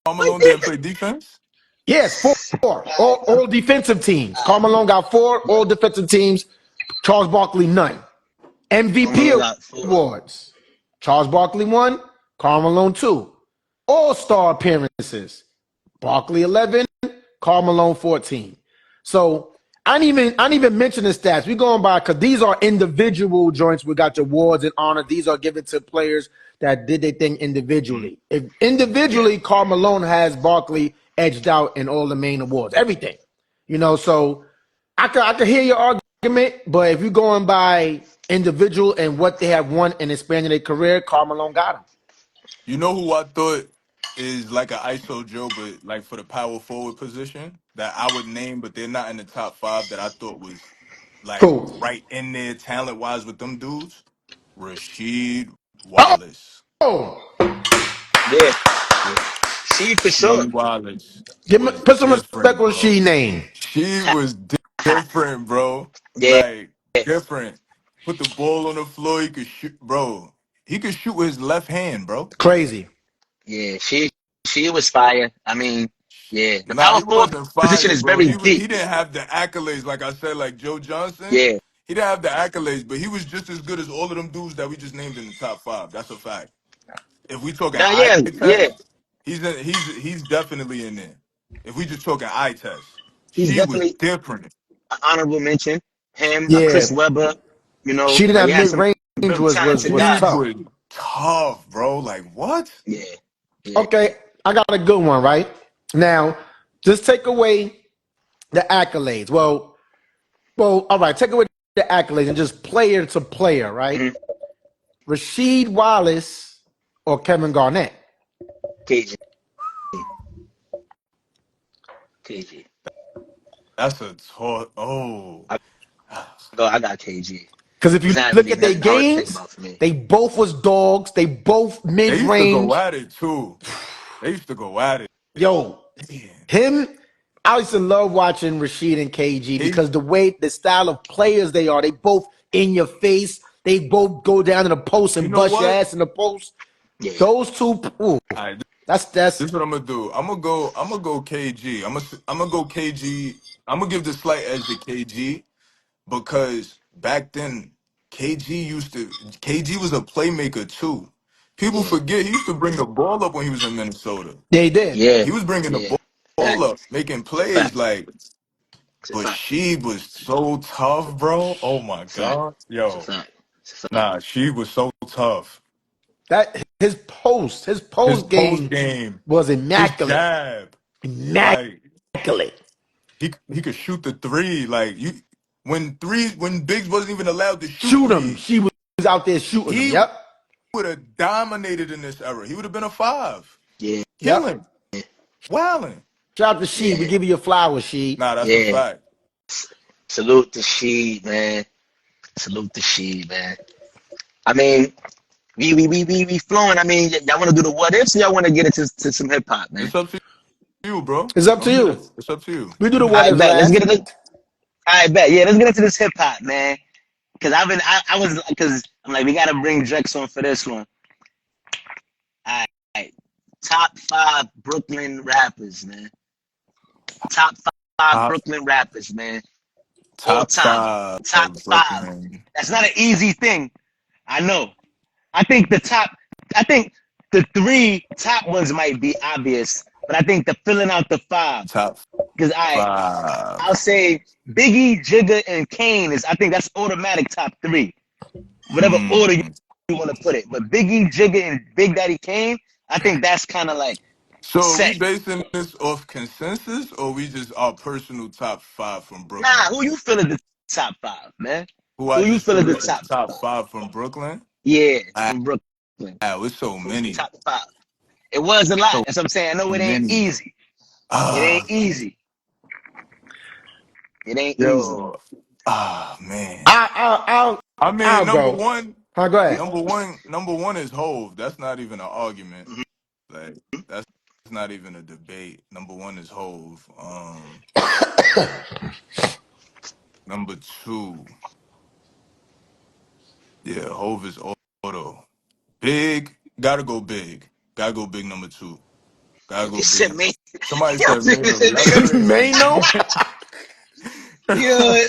Play Malone didn't defense. play defense? Yes, 4. All defensive teams. Carmelo got 4. All defensive teams. Charles Barkley none. MVP Carmelo got 4. awards. Charles Barkley 1. Carmelo 2. All-star appearances. Barkley 11. Carmelo 14. So I didn't even mention the stats. We're going by because these are individual joints. We got the awards and honor. These are given to players that did their thing Mm, individually. If yeah. individually, Carmelo has Barkley edged out in all the main awards, everything. So I could hear your argument, but if you're going by individual and what they have won and expanded their career, Carmelo got him. You know who I thought is like an ISO Joe, but like for the power forward position that I would name, but they're not in the top 5 that I thought was like Cool. right in there talent wise with them dudes? Rasheed Oh, Wallace. Yeah, she for sure. Rasheed Wallace was put some respect different, on bro. she name. She was different, bro. Yeah, Like different. Put the ball on the floor. He could shoot, bro. He could shoot with his left hand, bro. Crazy. yeah. She was fire. I mean, yeah. The Nah, power he forward wasn't position fire, is bro. very He deep. didn't have the accolades, like I said, like Joe Johnson. Yeah. He didn't have the accolades, but he was just as good as all of them dudes that we just named in the top 5. That's a fact. If we talking Now, eye yeah, yeah. test, he's definitely in there. If we just talking eye test, He's she was definitely different. an honorable mention. Him, Yeah. Chris Webber. She didn't Like have he had mid some range real talented was She guys. tough. was tough, bro. Like what? Yeah, yeah. Okay, I got a good one, right? Now, just take away the accolades. All right, take away the accolades and just player to player, right? Mm-hmm. Rasheed Wallace or Kevin Garnett? KG, KG. That's a tall. Oh, I I got KG. Because if It's you not look really at their nothing hard to think games, about for me. they both was dogs. They both mid they used to go range. at it too. They used to go at it. Yo, Man, him. I used to love watching Rashid and KG he, because the style of players they are, they both in your face. They both go down to the post you and know bust your what? ass in the post. Yeah, Those two, ooh, All right, that's this is what I'm gonna do. I'm gonna go KG. I'm gonna go KG. I'm gonna give the slight edge to KG because back then KG was a playmaker too. People yeah, forget he used to bring the ball up when he was in Minnesota. they did. yeah, He was bringing the yeah. ball Fact. up, making It's a plays fact. like. It's a But fact. she was so tough, bro. Oh my Fact. god, It's a yo, fact. It's a fact. nah, she was so tough. That his His post post game game, was his immaculate, jab, immaculate. like he could shoot the three. Like you, when Biggs wasn't even allowed to shoot Shoot him. threes, She was out there shooting them. he Yep, would have dominated in this era. He would have been a five, Yeah, yep. killing, wilding. Shout out to Sheed. We yeah, give you your flowers, Sheed. Nah, that's a yeah. fact. Salute to Sheed, man. Salute to Sheed, man. I mean, we flowing. I mean, y'all want to do the what ifs? Or y'all want to get into some hip hop, man? It's up to you, bro. It's up to I'm here. you. It's up to you. We do You the can what I ifs decide. bet. Let's last. get it. I bet. Yeah, let's get into this hip hop, man. Cause I was, cause I'm like, we gotta bring Drex on for this one. All right, top five Brooklyn rappers, man. Top five Top Brooklyn rappers, man. All top time. five Top five. Brooklyn. That's not an easy thing. I know. I think the top. I think the three top ones might be obvious, but I think the filling out the five. Top Because I'll five. say Biggie, Jigga, and Kane is. I think that's automatic top three. Whatever order Hmm. you want to put it. But Biggie, Jigga, and Big Daddy Kane, I think that's kind of like So are we set. basing this off consensus or we just our personal top five from Nah, Brooklyn? who you feel is the top five, man? Who I Who you just feel is feel the is the top top five? five from Brooklyn? Yeah, Wow, from Brooklyn. it's so Who's the many. top five? It was a lot. So That's what I'm saying. I know it ain't many. easy. It ain't Ah, easy. It ain't easy. yo. Ah, man. I'll I mean, I'll go. Huh, go ahead. number one is Hove. That's not even an argument. Mhm. Like that's not even a debate. Number one is Hove. Number two, yeah, Hove is auto. Big, gotta go big. Gotta go big number two. Gotta You go said big. me. Somebody Yo, said Mano. That's crazy. Mano? yo,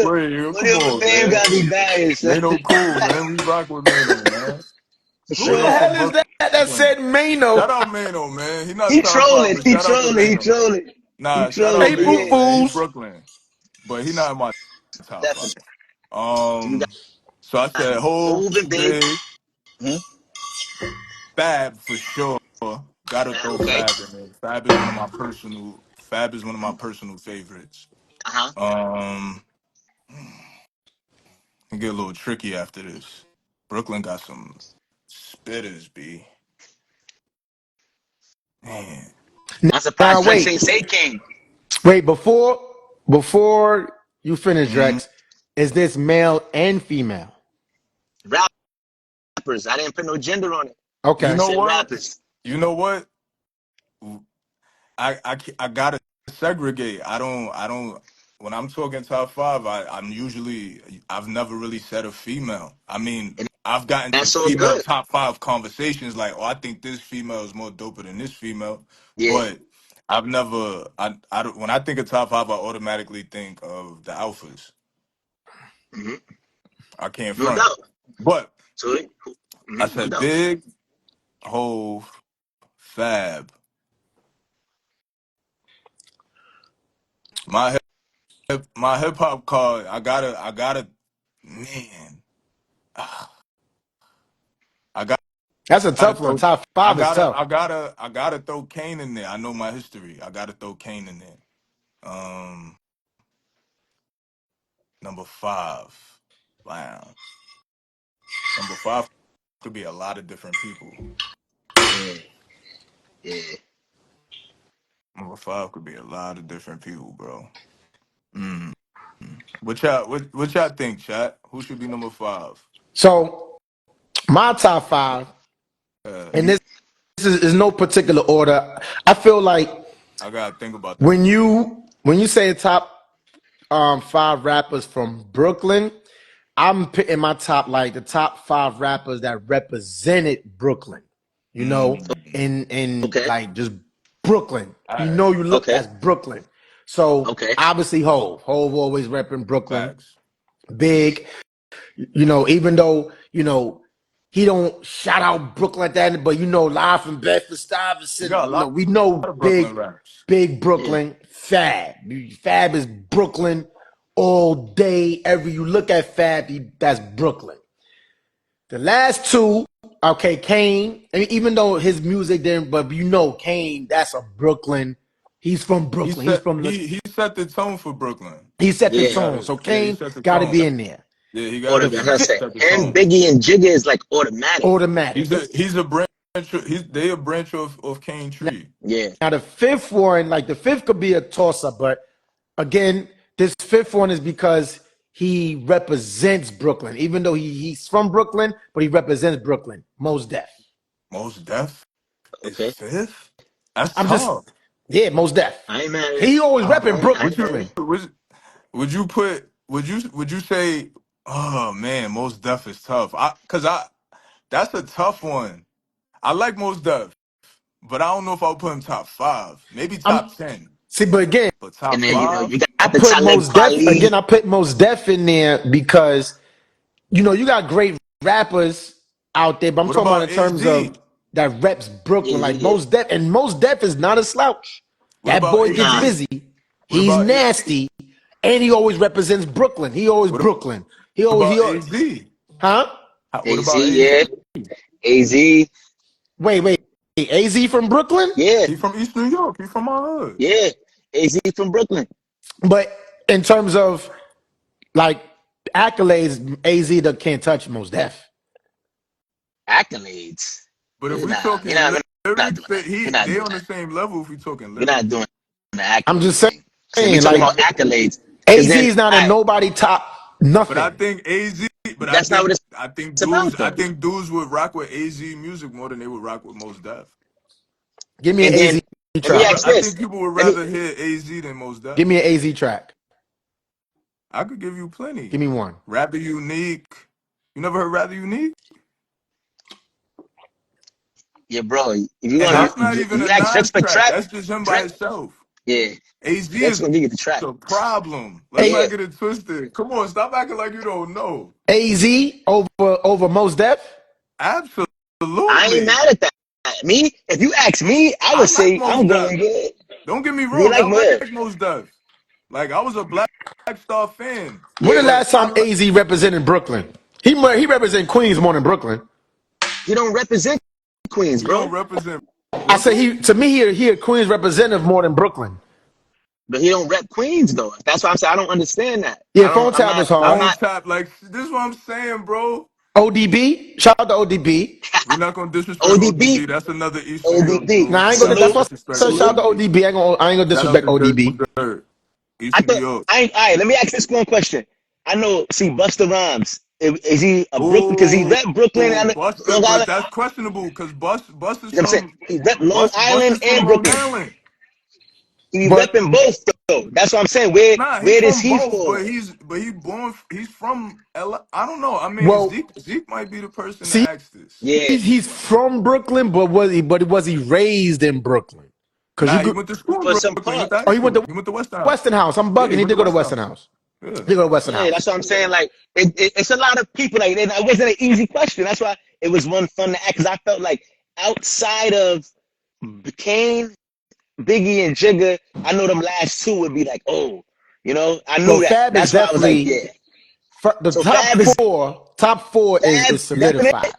Wait, yo, come whatever on, name got man. me dying, son. Mano cool, man. We rock with Mano, man. Who the Mano Sure. from hell is that Brooklyn. said Mano? Shout out Mano, man. He not He top five, trolling. but He shout out to trolling. He Mano. trolling. He Nah, shout out Hey, trolling. boo Mano, Yeah, man. He boos. Brooklyn, but he not in my top five. definitely. So we Um, so I got said Hove, Hov and Big. Big, Hmm? Fab for sure. Gotta throw Okay. Fab in there. Fab is one of my personal. Fab is one of my personal favorites. Uh huh. Um, it get a little tricky after this. Brooklyn got some spitters, b. Man. I'm Now surprised Drex wait, ain't say King. before you finish, Mm, Drex, is this male and female? Rappers. I didn't put no gender on it. you I Okay. know said what? rappers. You know what? I gotta segregate. I don't. When I'm talking top five, I've never really said a female. I mean, And I've gotten to that's all female good. top five conversations like, oh, I think this female is more doper than this female, Yeah. but I've never. I don't, when I think of top five, I automatically think of the alphas. Hmm. I can't No front, doubt. but So, I no said doubt. big, Hove, Fab. My my hip hop card. I gotta. Man, I That's a gotta tough one. throw. Top I five is gotta. tough. I gotta throw Kane in there. I know my history. I gotta throw Kane in there. Um, number five. Wow. Number five could be a lot of different people. Yeah. Yeah. Number five could be a lot of different people, bro. Mm. What y'all think, chat? Who should be number 5? So my top five, and this is no particular order. I feel like I gotta think about this when one. you say top five rappers from Brooklyn, I'm putting my top like the top five rappers that represented Brooklyn. You know, Mm. in Okay. like just Brooklyn. All You right. know, you look Okay. that's Brooklyn. So Okay. obviously Hove. Hove always repping Brooklyn. Facts. Big. You know, even though, he don't shout out Brooklyn like that, but live from Bedford You Stuyvesant, got a lot we know of Brooklyn raps. big Yeah. Brooklyn, Fab. Fab is Brooklyn all day. You look at Fab, that's Brooklyn. The last two, okay, Kane, I mean, even though his music didn't, but Kane, that's a Brooklyn. He's from He Brooklyn. He's set from the, he set the tone for Brooklyn. he set the He Yeah. got tone. it. So Yeah, he Kane set the got to be tone. in there. Yeah, he got The to That's what I be. say. Set the Him, tone. Biggie, and Jigga is like automatic. automatic. He's a branch. They a branch of Kane tree. Yeah. Now the fifth one, like the fifth could be a toss up, but again, this fifth one is because he represents Brooklyn, even though he's from Brooklyn, but he represents Brooklyn. Mos Def. Mos Def is Okay. 5th. That's I'm just, tough. yeah, Mos Def. I ain't mad at it. He always repping I Would ain't Brooklyn. mad at you it. would you say? Oh man, Mos Def is tough. Cause that's a tough one. I like Mos Def, but I don't know if I'll put him top 5. Maybe I'm top 10, see, but again, but And top then you 5. I got the put Talib Mos Def Kweli. again. I put Mos Def in there because you got great rappers out there, but I'm What talking about in about terms AZ? of that reps Brooklyn. Yeah, Like yeah. Mos Def, and Mos Def is not a slouch. What That about boy gets Nah. AZ? busy. What He's about nasty, and he always represents Brooklyn. He always what Brooklyn. He about always, AZ? huh? What AZ, about AZ? yeah. AZ, Wait. Az from Brooklyn, yeah. He from East New York. He from my hood. Yeah. AZ from Brooklyn. but in terms of like accolades, Az can't touch Mos Def. Accolades. But if we Nah, talking we're not lyrics, doing that. We're not they doing on the that. same level. If we talking We're not lyrics, doing the I'm accolade just thing. So we saying, talking like about accolades. Because Az then, is not all a right, nobody top but I nothing. think AZ. But that's not what it's I think about, dudes I though. think dudes would rock with AZ music more than they would rock with Mos Def. Give me an And then Az let me track. ask I this. think people would Let me, rather hear AZ than Mos Give Def. me an Az track. I could give you plenty. Give me one. Rather Unique. You never heard Rather Unique? yeah, bro. If And Huh? that's not even you a ask Drex Nas for track. track, That's just him by Drex, himself. yeah, AZ Drex is gonna give you the track. the problem. Let's A- not Yeah. get it twisted. Come on, stop acting like you don't know. Az over Mos Def. I ain't Absolutely. mad at that. Me, if you ask me, I I would like say Mos I'm Def. going good. Don't get me You wrong. I like like more? Mos Def. Like I was a Black Star fan, When Yeah. the but last time Az represented Brooklyn? He represented Queens more than Brooklyn. He don't represent Queens, he bro. don't represent I say Brooklyn. he a Queens representative more than Brooklyn. But he don't rep Queens though. That's why I'm saying I don't understand that. Yeah, I don't. phone tap is I'm hard. Phone not. tap. Like this is what I'm saying, bro. ODB, shout out to ODB. We're not gonna disrespect ODB. ODB. That's another East New York ODB. dude. Nah, I ain't We're gonna. not gonna That's Salute. why I disrespect said shout out to Salute. ODB. ODB. I ain't gonna Shout out disrespect to Dirt ODB. Dirt. I East New thought. York. I ain't. All right. Let me ask this one question. I know. See, Busta Rhymes. Is he a Brooklyn? Because he Oh, rep Brooklyn and Buster, Long but Island. that's questionable because Bus is You know what I'm saying? from He rep Long Island Buster's from and Long Brooklyn. Island. He be But repping both though. That's what I'm saying. Where Nah, he where does from he both, fall? he's from L. I don't know. I mean, well, Zeke might be the person to see, ask this. Yeah. he's from Brooklyn, but was he raised in Brooklyn? Because you Nah, he could. went to school in For some Brooklyn. He went to parts. high Oh, he went school. to He went to Weston. Weston House. I'm Yeah, bugging. he He went did to go to Weston. Weston House. Yeah. He did go to Weston Yeah, that's House. what I'm saying. Like, it's a lot of people. Like, it wasn't an easy question. That's why it was one fun to ask. Because I felt like outside of Kane, Biggie, and Jigga, I know them last two would be like, oh, I Well, knew that. Fab is That's why I was like, definitely yeah. the So top Fab is four. Top four Fab is definite. solidified.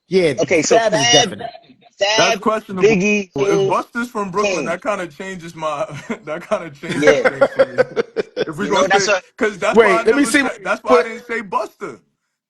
Yeah, Okay, so Fab is Fab, definite. That's Fab, questionable. Biggie, If Hove, Buster's from Brooklyn, Kane. that kind of changes my that kind of changes Yeah, things for me. If we gonna that's say, what. because that's why I Wait, let me never see. said. That's why I Put didn't say Buster.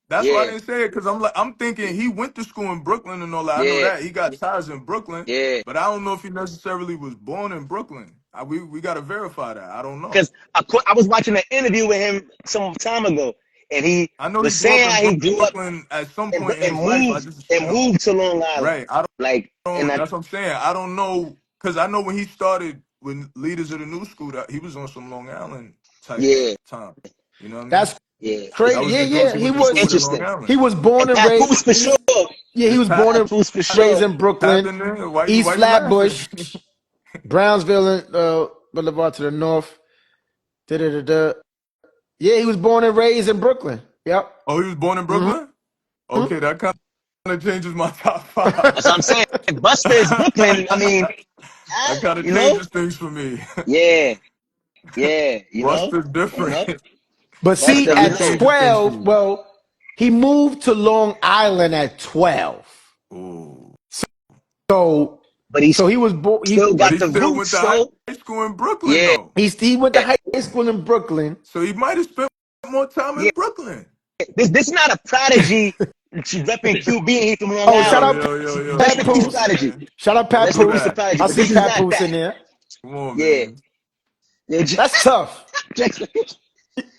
That's why I Yeah, didn't say it because I'm thinking he went to school in Brooklyn and all that. I know yeah, that he got ties in Brooklyn, yeah. but I don't know if he necessarily was born in Brooklyn. we gotta verify that. I don't know. Because I was watching an interview with him some time ago, and he I know he was grew up saying in how he grew up Brooklyn at some point in and his life. moved to Long Island. Right. I Like, and don't. That's what I'm saying. I don't know because I know when he started with Leaders of the New School that he was on some Long Island type yeah, time. You know what I mean? That's yeah, That crazy. was the Yeah. joint he He went to school was with in Long interesting. he Island. was born And and raised. Papoose for sure. Yeah, he It's was born and Papoose for raised sure. in Brooklyn, Tapping in. Why East you laughing? Flatbush, Brownsville, and Boulevard to the north. Da-da-da-da. Yeah, he was born and raised in Brooklyn. Yep. Oh, he was born in Mm-hmm. Brooklyn? Okay, that kind of changes my top That's what I'm five. saying. Buster is Brooklyn. I mean, That kind of you know, changes things for me. yeah, yeah, Buster's you different. know, But That see, Buster, kind you of know. at changes things for 12, me. well, he moved to Long Island at 12. Ooh. So But he so he was born. still But got he the still went roots, to high though. school in Brooklyn, Yeah, though. He went to high school in Brooklyn. So he might have spent more time yeah. in Brooklyn. This not a prodigy repping QB. He from Long Oh, shout Yo, Island. out yo, yo, yo. Rest Pat in Come peace, on, Poose. prodigy. man. Shout out Pat Rest in Don't do peace to Poose. that. prodigy. I But see this is Pat not Poose that. in there. Come on, Yeah, man. yeah. That's tough. Jackson.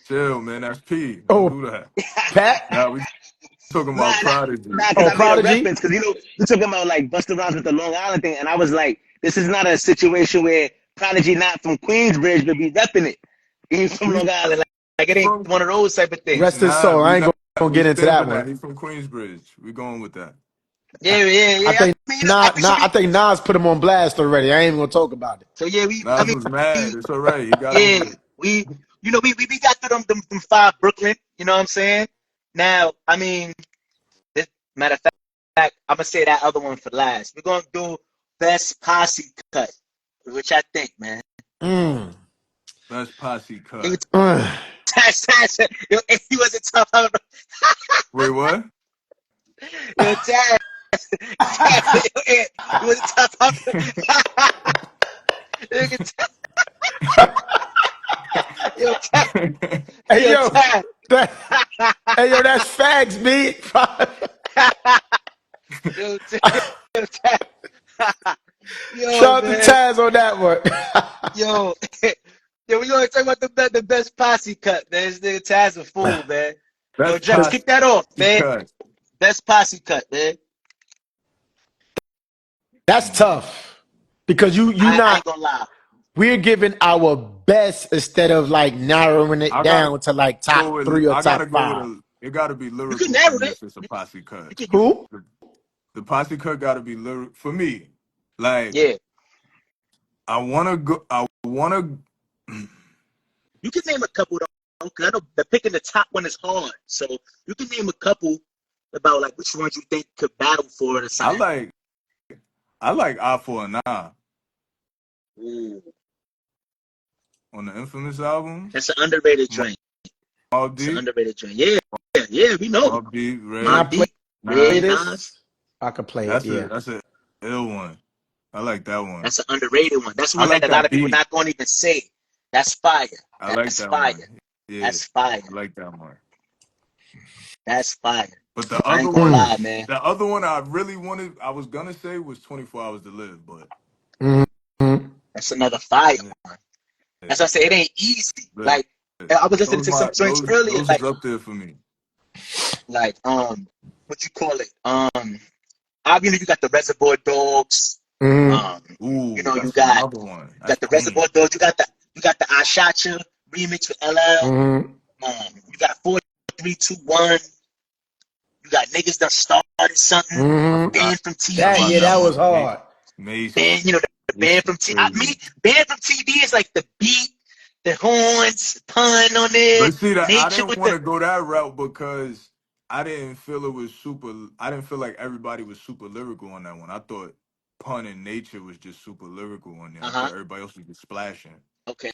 Chill, man. That's P. Don't Oh, do that. Pat. Now we talking Nah, about Prodigy. because Oh, I made a Prodigy. reference because you're talking about like Busta Rhymes with the Long Island thing, and I was like, this is not a situation where Prodigy not from Queensbridge but be repping it. He's from He's Long Island, like it ain't from one of those type of things. Rest his Nah, soul. I we ain't not gonna we get into that stamping that. one. He's from Queensbridge. We going with that. Yeah, yeah, I yeah. think I mean, I think so. I think Nas put him on blast already. I ain't even gonna talk about it. So yeah, I Nas mean, was mad. It's all right. He got yeah, over it. we got to them five Brooklyn. You know what I'm saying? Now, I mean, this, matter of fact, I'm gonna say that other one for last. We're gonna do best posse cut, which I think, man. Mm. Best posse Yo, cut. Taz, yo, if he wasn't tough, Wait, what? yo, Taz, he wasn't tough. Yo, Taz, Hey yo, yo, Taz. that, hey yo, that's facts, B. Yo, Taz, yo, Taz. Yo, Shout out to man. Taz on that one. Yo, yo, we gonna talk about the best posse cut, man. This nigga Taz a fool, man. Yo, Best Drex, posse kick that off, man. cut. Best posse cut, man. That's tough because you I not. ain't gonna lie. We're giving our best instead of like narrowing it I gotta down to like top go with. 3 or I gotta top go with 5. a. It gotta be You can lyrical for narrow me it. if it's a posse cut. Who? The posse cut gotta be lyric for me. Like Yeah. I wanna go. I wanna. You can name a couple though, because I know the picking the top one is hard. So you can name a couple about like which ones you think could battle for it or I something. like. I like Eye for an Eye Ooh, on the Infamous album. that's an underrated joint. Mobb It's an Deep. underrated joint. Yeah, yeah, yeah. We know. Mobb Deep. Can I Mobb Red. play Deep, Red, Nas. Nas. this? I could play it. That's a. Yeah. That's a ill one. I like that one. That's an underrated one. That's I one that like a lot that of people beat. not gonna even say. That's fire. I like That's that fire. one. Yeah, That's fire. I like that one. That's fire. But the I other ain't gonna one, lie, man. the other one I really wanted, I was gonna say was 24 Hours to Live, but Mm-hmm. That's another fire yeah, one. As I say, it ain't easy. but Like I was listening to some joints earlier, those is up there for me. what you call it? Obviously you got the Reservoir Dogs. Mm-hmm. Um, Ooh, you that's got another one. That's the clean. Reservoir Dogs. You got the I Shot Ya remix with LL. Mm-hmm. You got 4, 3, 2, 1. You got niggas that started something. I Mm-hmm. forgot Band from about Yeah, TV. that that was one. hard. Mace, Band, the Mace band is from TV. crazy. Band from TV is like the beat, the horns, pun on it, But see that I nature didn't with want the to go that route because I didn't feel it was super. I didn't feel like everybody was super lyrical on that one. I thought Pun and Nature was just super lyrical on there. I uh-huh. thought everybody else was just splashing. Okay,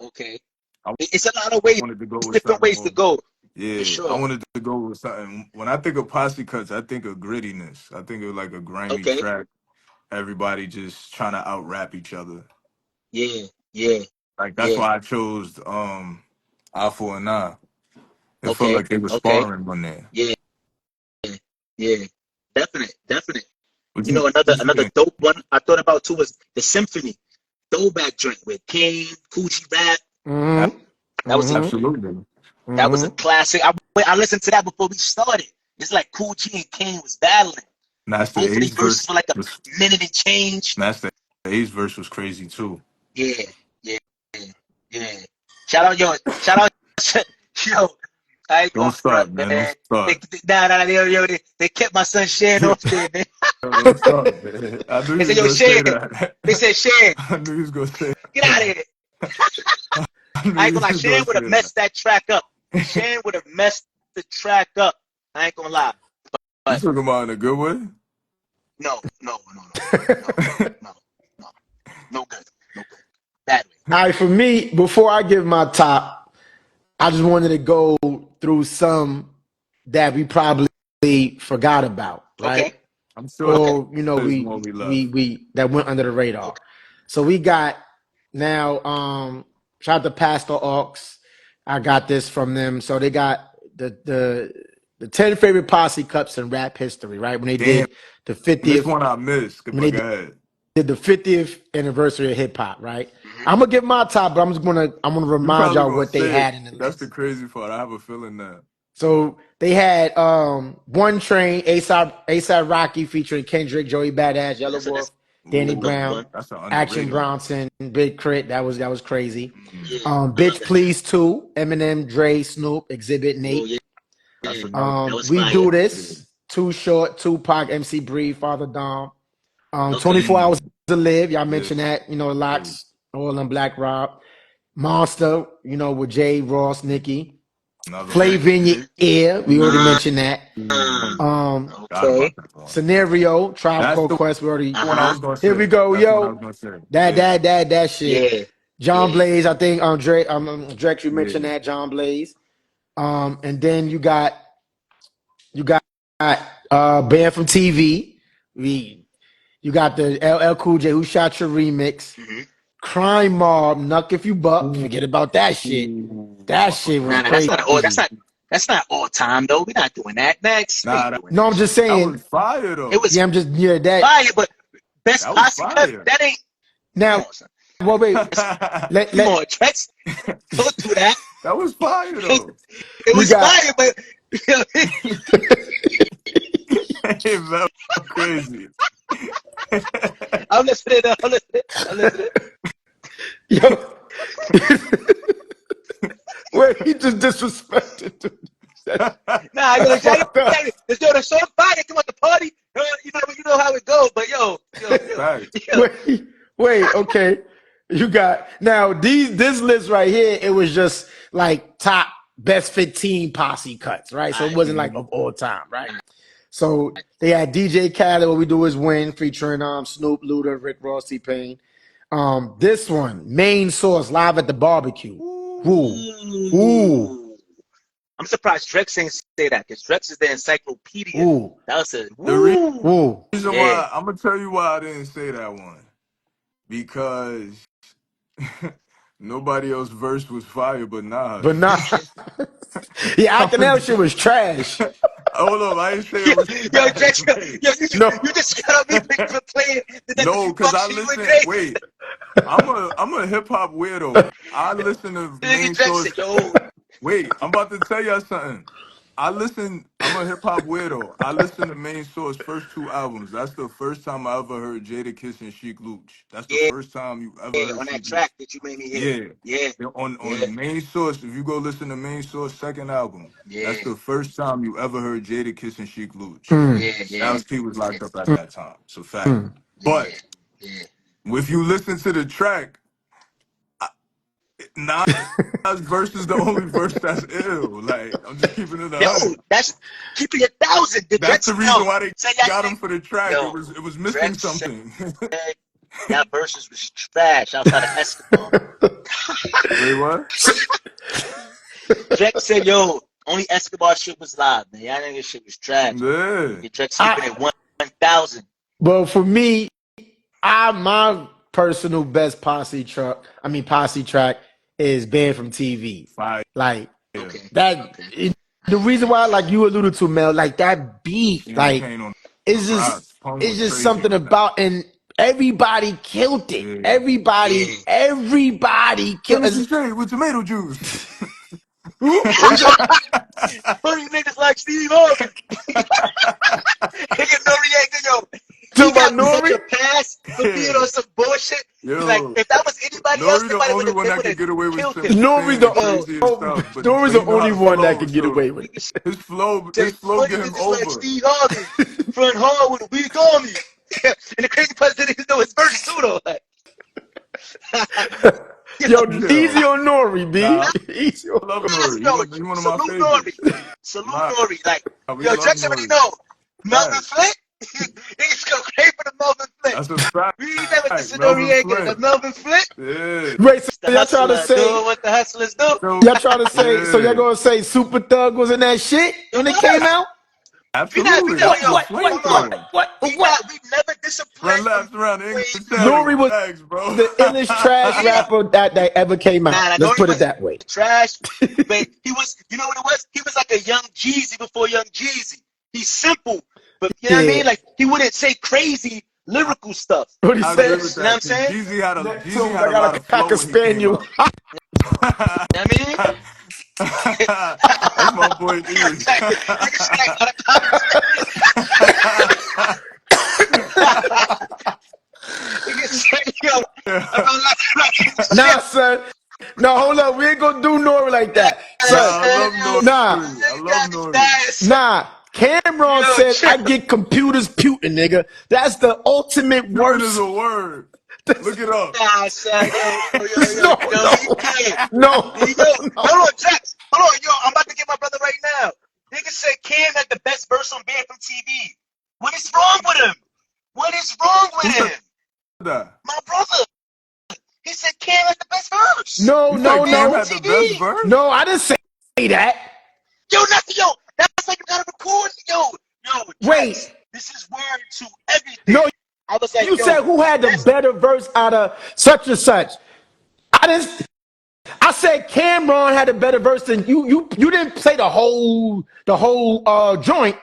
okay. I It's a lot of ways, wanted to go with different something ways more. to go for Yeah, I sure. wanted to go with something. When I think of posse cuts, I think of grittiness. I think of like a grimy Okay, track. Everybody just trying to out rap each other. yeah, yeah, Like that's yeah. why I chose Eye for an Eye. It felt Okay, like they were okay, sparring on there. yeah, yeah. Definite, definite. What You you know, what you another think? dope one I thought about too was the Symphony. throwback joint with Kane, Coochie Rap. Mm-hmm. That was a Mm-hmm. Absolutely. Mm-hmm. classic. I listened to that before we started. It's like Cool G and Kane was battling, and Master both of Ace these verses verse were like a was minute and change. Master Ace verse was crazy too. Yeah, yeah, yeah. Shout out, yo. I ain't Don't going front, start, man. Don't man. start. They kept my son Shan off there, man. Don't start, man. I knew They you said, was yo, gonna Shan. say that. They said, Shan, I knew you was gonna say get out of that. here. I knew I ain't you gonna lie, was gonna Shan would say have that. messed that track up. Shan would have messed the track up. I ain't gonna lie. You But talking about in a good way? no, no, no good, no good. Bad way. All right, for me, before I give my top, I just wanted to go through some that we probably forgot about, right? Okay, I'm sure okay, Or there's more we left. we that went under the radar. okay. So we got now shout out to Pastor Aux. I got this from them. So they got the 10 favorite posse cups in rap history, right? When they Damn, did the this 50th one I missed. when But they go ahead. did the 50th anniversary of hip hop, right? Mm-hmm. I'm gonna give my top, but I'm gonna You remind probably y'all gonna what they say it. had in the That's the list. crazy part. I have a feeling that. So they had One Train, ASAP Rocky featuring Kendrick, Joey Badass, Yellow That's Wolf, that's a Danny dope Ooh, Brown, one. that's an Action underrated one. Bronson, Big Crit. That was crazy. Mm, Yeah, I love Bitch that joint. Please 2, Eminem, Dre, Snoop, Exhibit Oh Nate. yeah, that's yeah. another. That was We fire. Do Yeah. This, Too Short, Tupac, MC Breed, Father Dom. Okay. 24 Hours Mm, to Live. Y'all yeah. mentioned that. Crazy. Locks, Oil and Black Rob. Monster, with Jay, Ross, Nicki. Another one. Flavor in Your Mm-hmm. Ear. We already Uh, mentioned that. Forgot okay. about that one. Scenario, Tribe That's Called the Quest. We already. one I Uh-huh. was gonna Here we say. go, That's the one I yo. was gonna say. That Yeah. that that that shit. Yeah. John Yeah. Blaze. I think Drex. You mentioned Yeah. that John Blaze. And then you got Banned from TV. We You got the LL Cool J Who Shot Your remix. Mm-hmm. Crime Mob, Nuck If You Buck. Ooh, Forget about that shit. That I shit was Nah, forgot nah, about that's crazy. not that all. one. That's not all time though. We're not doing that. Next, we Nah, ain't that, doing No, that I'm just shit. that saying. was fire It though. was Yeah, I'm just that. fire, but best That was posse cut. fire. That ain't. Come Now, on, son. well, wait. Let Come let on, Drex. Don't do that. That was fire though. It you was got. fire, but Hey, that was crazy. I'm listening. I'm listening. I'm listening. Yo, wait, he just disrespected. That's Nah, yo, that's Jack, fucked up. yo, the song fire. Come at the party. You know how it goes. But Facts. yo. Wait, okay. You got now this list right here. It was just like top best 15 posse cuts, right? So it Alright, wasn't like Mhm. of all time, right? alright. So they had DJ Khaled, What We Do Is Win, featuring Snoop, Luda, Rick Ross, T Pain. This one, Main Source, Live at the Barbecue. Who? Who? Ooh. I'm surprised Drex ain't say that because Drex is the encyclopedia. Who? That was a The woo. Who? reason Yeah. why I'm gonna tell you why I didn't say that one because nobody else verse was fire but Nas. But nah. Yeah, I'm after gonna that be- shit was trash. Hold up, I didn't say Yo, it was yo, trash. Drex, Wait, you No. just got on me for playing the Niggas no, You because Fuck I shit. You listen. agree? Wait, I'm a hip hop weirdo. I listen to Nigga main Drex said, source. yo, Wait, I'm about to tell y'all something. I'm a hip hop weirdo. I listen to Main Source first two albums. That's the first time I ever heard Jada Kiss and Sheik Luch. That's the yeah, first time you ever heard on that Sheik Luch. track that you made me hear. Yeah. Yeah, yeah, On Main Source, if you go listen to Main Source second album, that's yeah, the first time you ever heard Jada Kiss and Sheik Luch. Mm, yeah, yeah, Styles P was yeah, locked up at mm, that time. It's a fact. mm. yeah, But yeah. if you listen to the track, Nas verse is the only verse that's ill. Like, I'm just keeping it Yo, 100. that's keeping it 1,000. The That's Drex, the yo, reason why they say that got thing. him for the track. Yo, It was missing Drex said something. that versus was trash outside of Escobar. Wait, what? Drex said, yo, only Escobar shit was live, man. Y'all nigga shit was trash. Yeah. Your Drex keeping I it 1,000. Well, for me, my personal best posse track is Banned from TV. Fire. Like Okay, that. okay. The reason why, like you alluded to, Mel, like that beat, He like came on the it's just rocks. Pun it's was just crazy something on that. about, and Everybody killed it. Yeah. Everybody killed Tennessee it. straight with tomato juice. Who is that? Funny niggas like Steve Harvey. Nigga Noriega, yo. He Talking about got such Nori? a pass for being on some bullshit. Like, Yo, if that was anybody else, Nori the somebody only would one they that would could have get away with killed him. Nori's saying the Yo, craziest stuff, but Nori's the he know how only to one that flow. can get So away with it. his said flow funny get him niggas like over. Steve Harvey. Front hard with a weak army. And the crazy part is that niggas know his verse too, though. Like, Yo, yo, easy Yo, on Nori, nah, B. Easy on I love Nori. Nori. yo, He one of my salute Nori. favorites. Salute Nah, Nori. Like, we yo, love Drex already Nori. know. Melvin Facts. Flint? Niggas go crazy for the Melvin Flint. That's a fact. We ain't never dissing Melvin Noriega. The Flint. Melvin Flint? Yeah. Wait, so It's the y'all trying to hustler. say, Do what the hustlers do. So y'all trying to say, so y'all yeah, gonna say Super Thug was in that shit when it came out? We absolutely. never, That yo, was a hold on. flamethrower. We never Run disciplined him. laps around the English Wait, Channel. Nori was Thanks, bro. the illest trash yeah. rapper that ever came out. Nah, Let's Nori put it was that way. trash. But he was, you know what it was? He was like a young Jeezy before young Jeezy. He's simple, but you know what I Yeah. mean? Like, he wouldn't say crazy lyrical stuff. What he I said? agree But, with you know what I'm that because saying? Jeezy Neptunes, had I a got lot a of flow cocker when he came spaniel. out. You know what I mean? That's my boy E. Nigga Shaq got a cocker Nigga Shaq, yo, Nah, son. No, hold up. We ain't gonna do Nori like that. Son, Nah, I love nah, Nori. I love Nori. nah. Cameron Yo, said, chill. I get computers putin', nigga. That's the ultimate Putin is worst. a word. Look it up. Nah, son, No, he no, can't. no, Yo, no. hold on, Jax. Hold on, yo, I'm about to get my brother right now. Nigga said Cam had the best verse on Banned from TV. What is wrong with him? What is wrong Who with said him? that? My brother. He said Cam had the best verse No, You on no, said Banned Cam from no. had the best TV. verse? No, I didn't say that. Yo, that's like you gotta record. Yo, Wait. Drex, this is word to No, everything. I was like, you yo, said who had the that's better verse out of such and such. I didn't. I said Cameron had a better verse than you. You didn't say the whole joint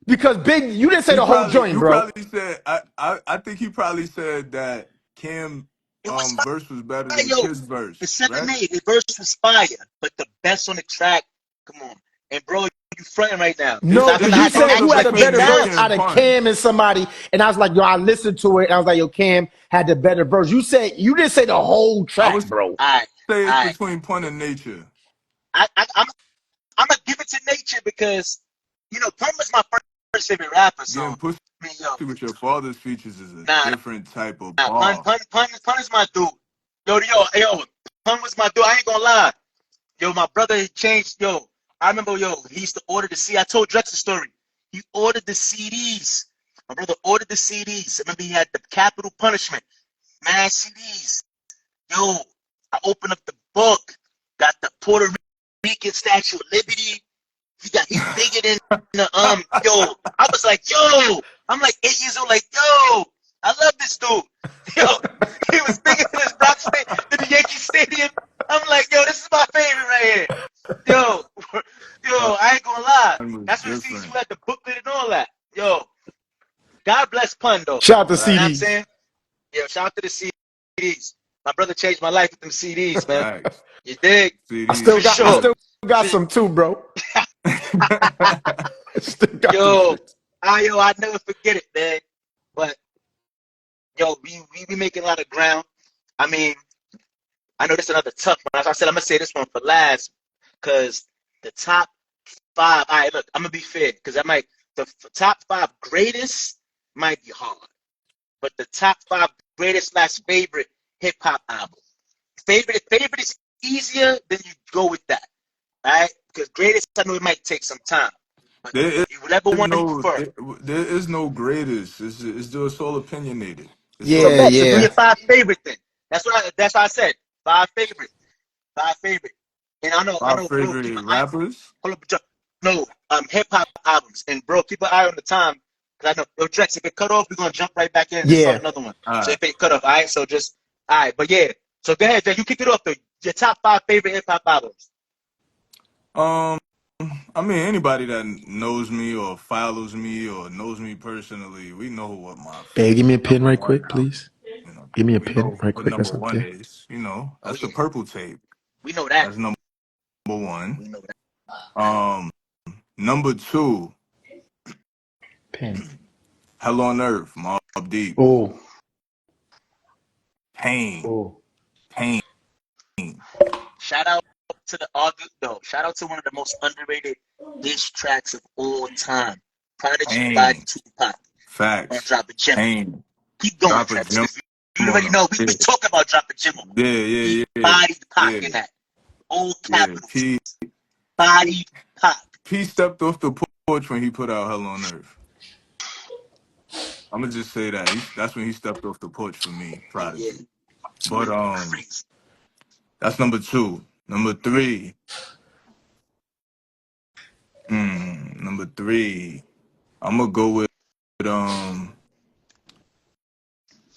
because Big. You didn't say the whole joint, You bro. probably said I think he probably said that Cam it was verse was better fire, than yo. Kid's The verse, right? 7-8, the verse was fire, but the best on the track, come on. And bro, you fronting right now. It's Cause No, I, because cause I it's you had to said tough to who had actually a defend break better the down. verse weekend out of punch. Cam and somebody, and I was like, yo, I listened to it, and I was like, yo, Cam had the better verse. You didn't say the whole I track, would bro. Alright, say it's alright. between Pun and Nature. I'm gonna give it to nature because, Pun was my first favorite rapper, Getting so, pussy I mean, yo, with your father's features is a nah, different type of nah, Pun, bar. Pun, Pun, Pun is my dude. Yo, Pun was my dude. I ain't gonna lie. Yo, my brother he changed. Yo, I remember. Yo, he used to order the CD. I told Drex the story. He ordered the CDs. My brother ordered the CDs. I remember he had the Capital Punishment, man CDs. Yo, I opened up the book. Got the Puerto Rican Statue of Liberty. He's bigger than the Yo, I was like, yo, I'm like 8 years old. Like, yo, I love this dude. Yo, he was bigger than his Bronx than the Yankee Stadium. I'm like, yo, this is my favorite right here. Yo, I ain't gonna lie. Pun was That's what it sees you different. had the booklet and all that. Yo, God bless Pun though. Shout out to You know what I'm CDs. saying? Yo, shout out to the CDs. My brother changed my life with them CDs, man. Facts. You dig? CDs For is I sure. still good. got some too, bro. I still got some Yo, shit. I never forget it, man. But yo, we be making a lot of ground. I mean, I know this is another tough one. As I said, I'm gonna say this one for last, because the top five. All right, look, I'm gonna be fair, because top five greatest might be hard, but the top five greatest last favorite hip hop album. Favorite is easier, then you go with that, all right? Because greatest, I know it might take some time, but There whatever is one you no prefer. there is no greatest. It's all opinionated. It's all Yeah, Correct. So do yeah. your opinionated. five favorite thing. That's what I said. Five favorite. Five favorite. And I My know, bro, keep favorite an eye. rappers. Hold up, no, hip hop albums. And bro, keep an eye on the time. Cause I know, yo, Drex, if it cut off, we're gonna jump right back in and start Yeah. another one. All So right. if it cut off, all right. So just all right, but yeah. So go ahead, Drex. You kick it off though. Your top five favorite hip hop albums. I mean, anybody that knows me or follows me or knows me personally, we know what my Hey, give me a pen number right one quick, album. please. You know, Give me a we know pen right what quick. number That's one okay. is. You know, Oh that's the yeah, purple tape. we know that. That's number one. We know that. Um, number two, Pen. Hell on Earth, Mob Deep, Oh, Pain, oh. Pain, Shout out to the no. Shout out to one of the most underrated diss tracks of all time. Prodigy by Pain, Tupac on Facts, Drop a Gem. Pain, Keep going, Drop a Travis, gem because you on already them. know we talk about Drop a Gem. Yeah, He yeah, yeah, bodied Pac yeah, in that. All yeah. capitals. Bodied Pac. P stepped off the porch when he put out Hell on Earth. I'm gonna just say that that's when he stepped off the porch for me, Oh yeah, Prodigy. But crazy. that's number two. Number three, number three. I'm gonna go with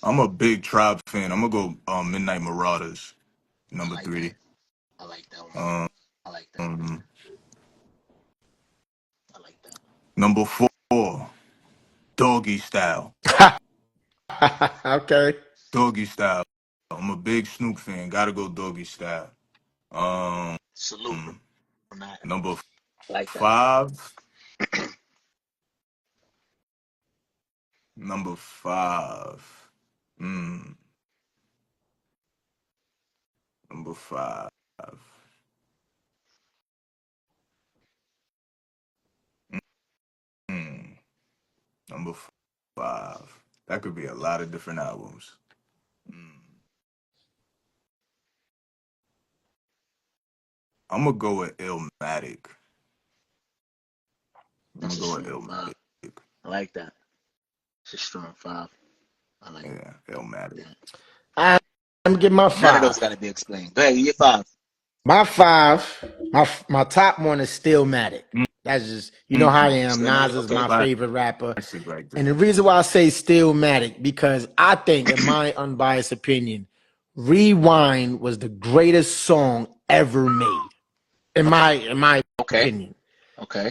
I'm a big Tribe fan. I'm gonna go Midnight Marauders. I Number like that. three. I like that one. Um, I like that. um I like that. Number four, Doggy Style. Okay. Doggy Style. I'm a big Snoop fan. Gotta go Doggy Style. Um, Salute on that. Number I like that. five. Number five. Mm, Number five. Mm, Number five. That could be a lot of different albums. Mm. I'm gonna go with Illmatic. I'm gonna That's a go with strong five. Illmatic. I like that. It's a strong five. I like Yeah, Illmatic. that. I'm getting my None of those five. got to be explained. Go ahead, you get five. My five. My top one is Stillmatic. That's just how I am. Still Nas matter. is Okay. my favorite rapper, Classic right and the there. reason why I say Stillmatic because I think, in my unbiased opinion, Rewind was the greatest song ever made. In my Okay. opinion, Okay.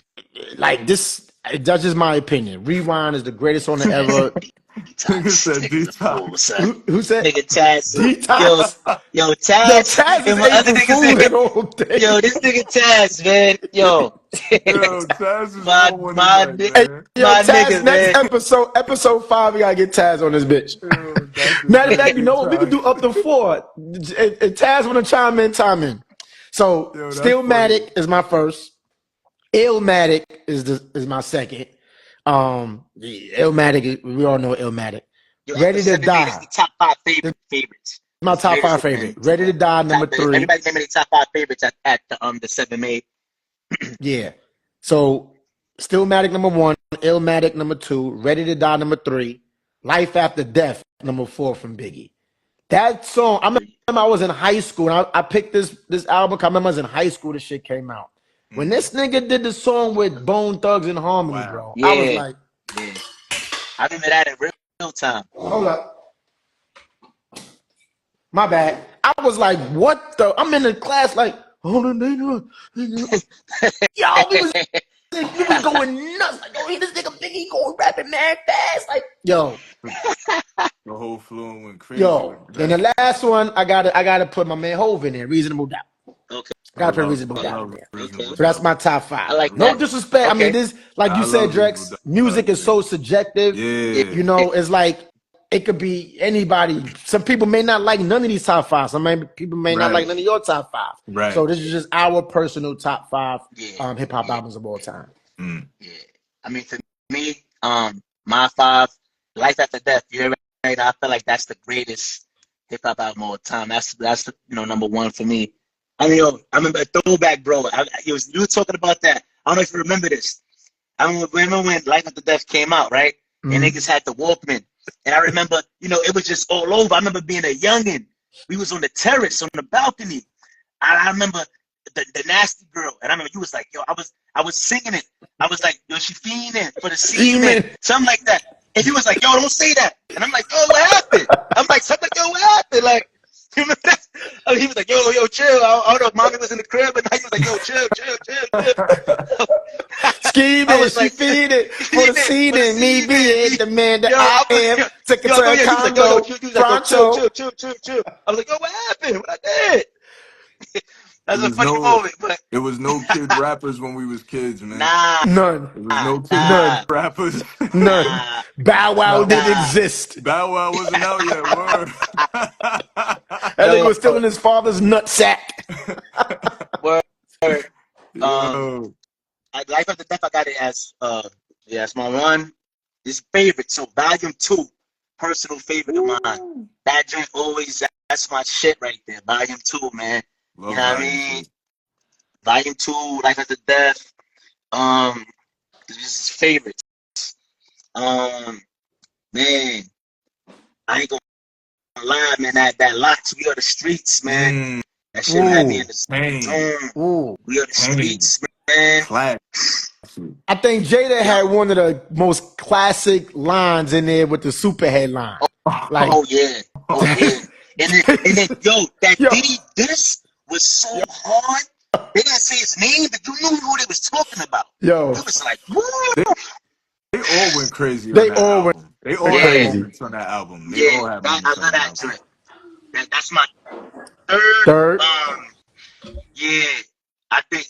like this, that's just my opinion. Rewind is the greatest song to ever. Nigga Detox. said Nigga's a fool, detox. son. Who said Nigga Taz. Yo, detox? yo, Yo, Taz. Taz is And my other April niggas Fool in here. that whole Yo, day. this nigga Taz, man. Yo. Yo, Taz is my on one my tonight, ni- Hey, man. yo, my Taz, nigga, next man. episode 5, we gotta get Taz on this bitch. Yo, that's a Matter of fact, you know what? We could detox. do up to 4. If Taz wanna chime in, time in. So Yo, that's funny. Stillmatic is my first. Illmatic is my second. Illmatic, we all know Illmatic. Yo, after Ready to 7 minutes, Die, the top five this is favorites. my His top greatest 5 hits, favorite. man. Ready to Die, number Top 3. everybody name the top five favorites at the 7 made. Yeah. So Stillmatic number 1, Illmatic number 2, Ready to Die number 3, Life After Death number 4 from Biggie. That song, I remember I was in high school and I picked this album. I remember I was in high school. This shit came out. When this nigga did the song with Bone Thugs and Harmony, Wow. bro, I was Yeah, like, yeah. I remember that in real time. hold up. My bad. I was like, what the? I'm in the class like, oh, y'all, we was going nuts. Like, oh, this nigga Biggie going rapping mad fast. Like, The whole floor went crazy yo. with Then that. the last one, I gotta put my man Hove in there. Reasonable Doubt. Okay, I I gotta put love, Reasonable I Doubt in love there. okay. Reasonable So that's Doubt. my top I 5. like No that. disrespect. I mean, Okay. this, like you I said, love Reasonable Drex, music Doubt is so too. subjective. Yeah. It's like it could be anybody. Some people may not like none of these top 5. People may not like Right. none of your top 5. So Right. this is just our personal top 5 Yeah, hip hop yeah, albums of all time. Mm. yeah. I mean, for me, my five, Life After Death. You're right. I feel like that's the greatest hip hop album of all time. That's number one for me. I mean, yo, I remember a throwback, bro. You were talking about that. I don't know if you remember this. I remember when Life After Death came out, right? And Mm-hmm. niggas had the Walkman. And I remember, it was just all over. I remember being a youngin'. We was on the terrace, on the balcony. I remember the nasty girl. And I remember you was like, yo, I was singing it. I was like, yo, she fiending for the semen. Something like that. And he was like, yo, don't say that. And I'm like, yo, what happened? I'm like, yo, what happened? Like, remember that? I mean, he was like, yo, chill. I don't know if mommy was in the crib, but he was like, yo, chill. I Scheming, was she like, feeding for the for the seeding, me season. being the man that Yo, I I was, am. Took it yo, I to know, a yeah. He was like, yo, condo, chill. He was like, yo, pronto. chill. I was like, yo, what happened? What I did? It That's a was funny no, moment, but it was no kid rappers when we was kids, man. nah, None, It was no kid none, rappers. none. nah, Bow Wow No, didn't nah. exist. Bow Wow wasn't out yet. Word. That nigga Yo, was still in his father's nutsack. word. Um, Yo. Life After Death, I got it as yeah, it's my one. It's favorite. So Volume 2, personal favorite of mine. Woo. That joint always, that's my shit right there. Volume 2, man. You Love know what I Volume mean? 2. Volume 2, Life After Death. This is his favorites. Man, I ain't gonna lie, man. That Locks, We Are the Streets, man. Mm. That shit had me Ooh, in the Pain. zone. ooh. We Are the Pain. Streets, man. Classic. I think Jada Yo, had one of the most classic lines in there with the super headline. Like, oh yeah, oh yeah. And then, yo, that yo, Diddy diss was so hard. They didn't say his name, but you knew who they was talking about. yo, It was like, woo! They all went crazy on they that all went album. They all had Yeah, crazy. moments on that album. They yeah. all had That I moments on love that that album. joint. That's my third. Third, Yeah. I think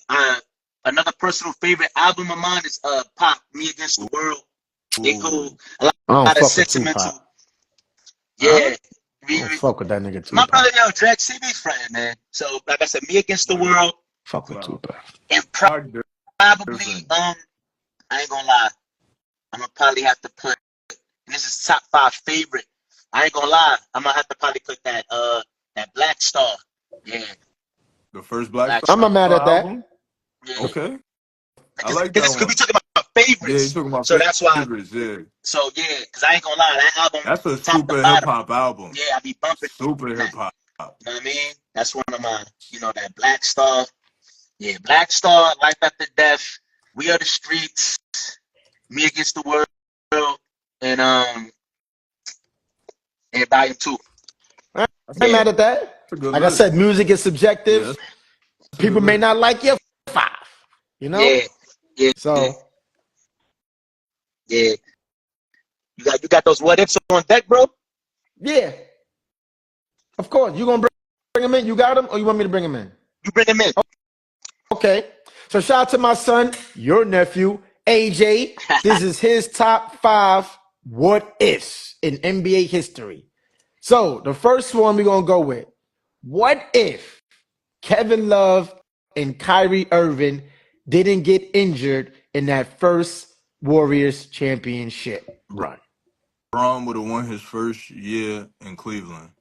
another personal favorite album of mine is Pop, Me Against the World. They go Ooh. a lot, I don't lot of fuck with sentimental. Tupac. Huh? Yeah. I don't We, fuck with that nigga my Tupac. brother, yo, Drex, he be friend, man. So, like I said, Me Against the Word. World, Fuck with Wow. Tupac. and Are probably, different. I ain't gonna lie, I'm gonna probably have to put, and this is top 5 favorite. I ain't gonna lie, I'm gonna have to probably put that Black Star. Yeah, The first Black Black Star I'm Star. not mad at album? that. Yeah, Okay. I because like that this could be one. talking about Yeah, you favorites. talking about So that's why. favorites, yeah. So yeah, because I ain't gonna lie, that album, That's a top to super hip bottom. hop album. Yeah, I be bumping Super that. hip hop. You know what I mean? That's one of my, that Black Star. Yeah, Black Star, Life After Death, We Are the Streets, Me Against the World, and Volume 2. I ain't Yeah, mad at that. That's a good Like I list. said, music is Yeah, subjective. that's a good People may list. not like your 5, you know? yeah, yeah, So, yeah. You got those what ifs on deck, bro? yeah, of course. You gonna bring him in? You got him, or you want me to bring him in? You bring them in. Okay. So shout out to my son, your nephew, AJ. This is his top 5 what ifs in NBA history. So the first one we're gonna go with. What if Kevin Love and Kyrie Irving didn't get injured in that first Warriors championship run? Braun would have won his first year in Cleveland.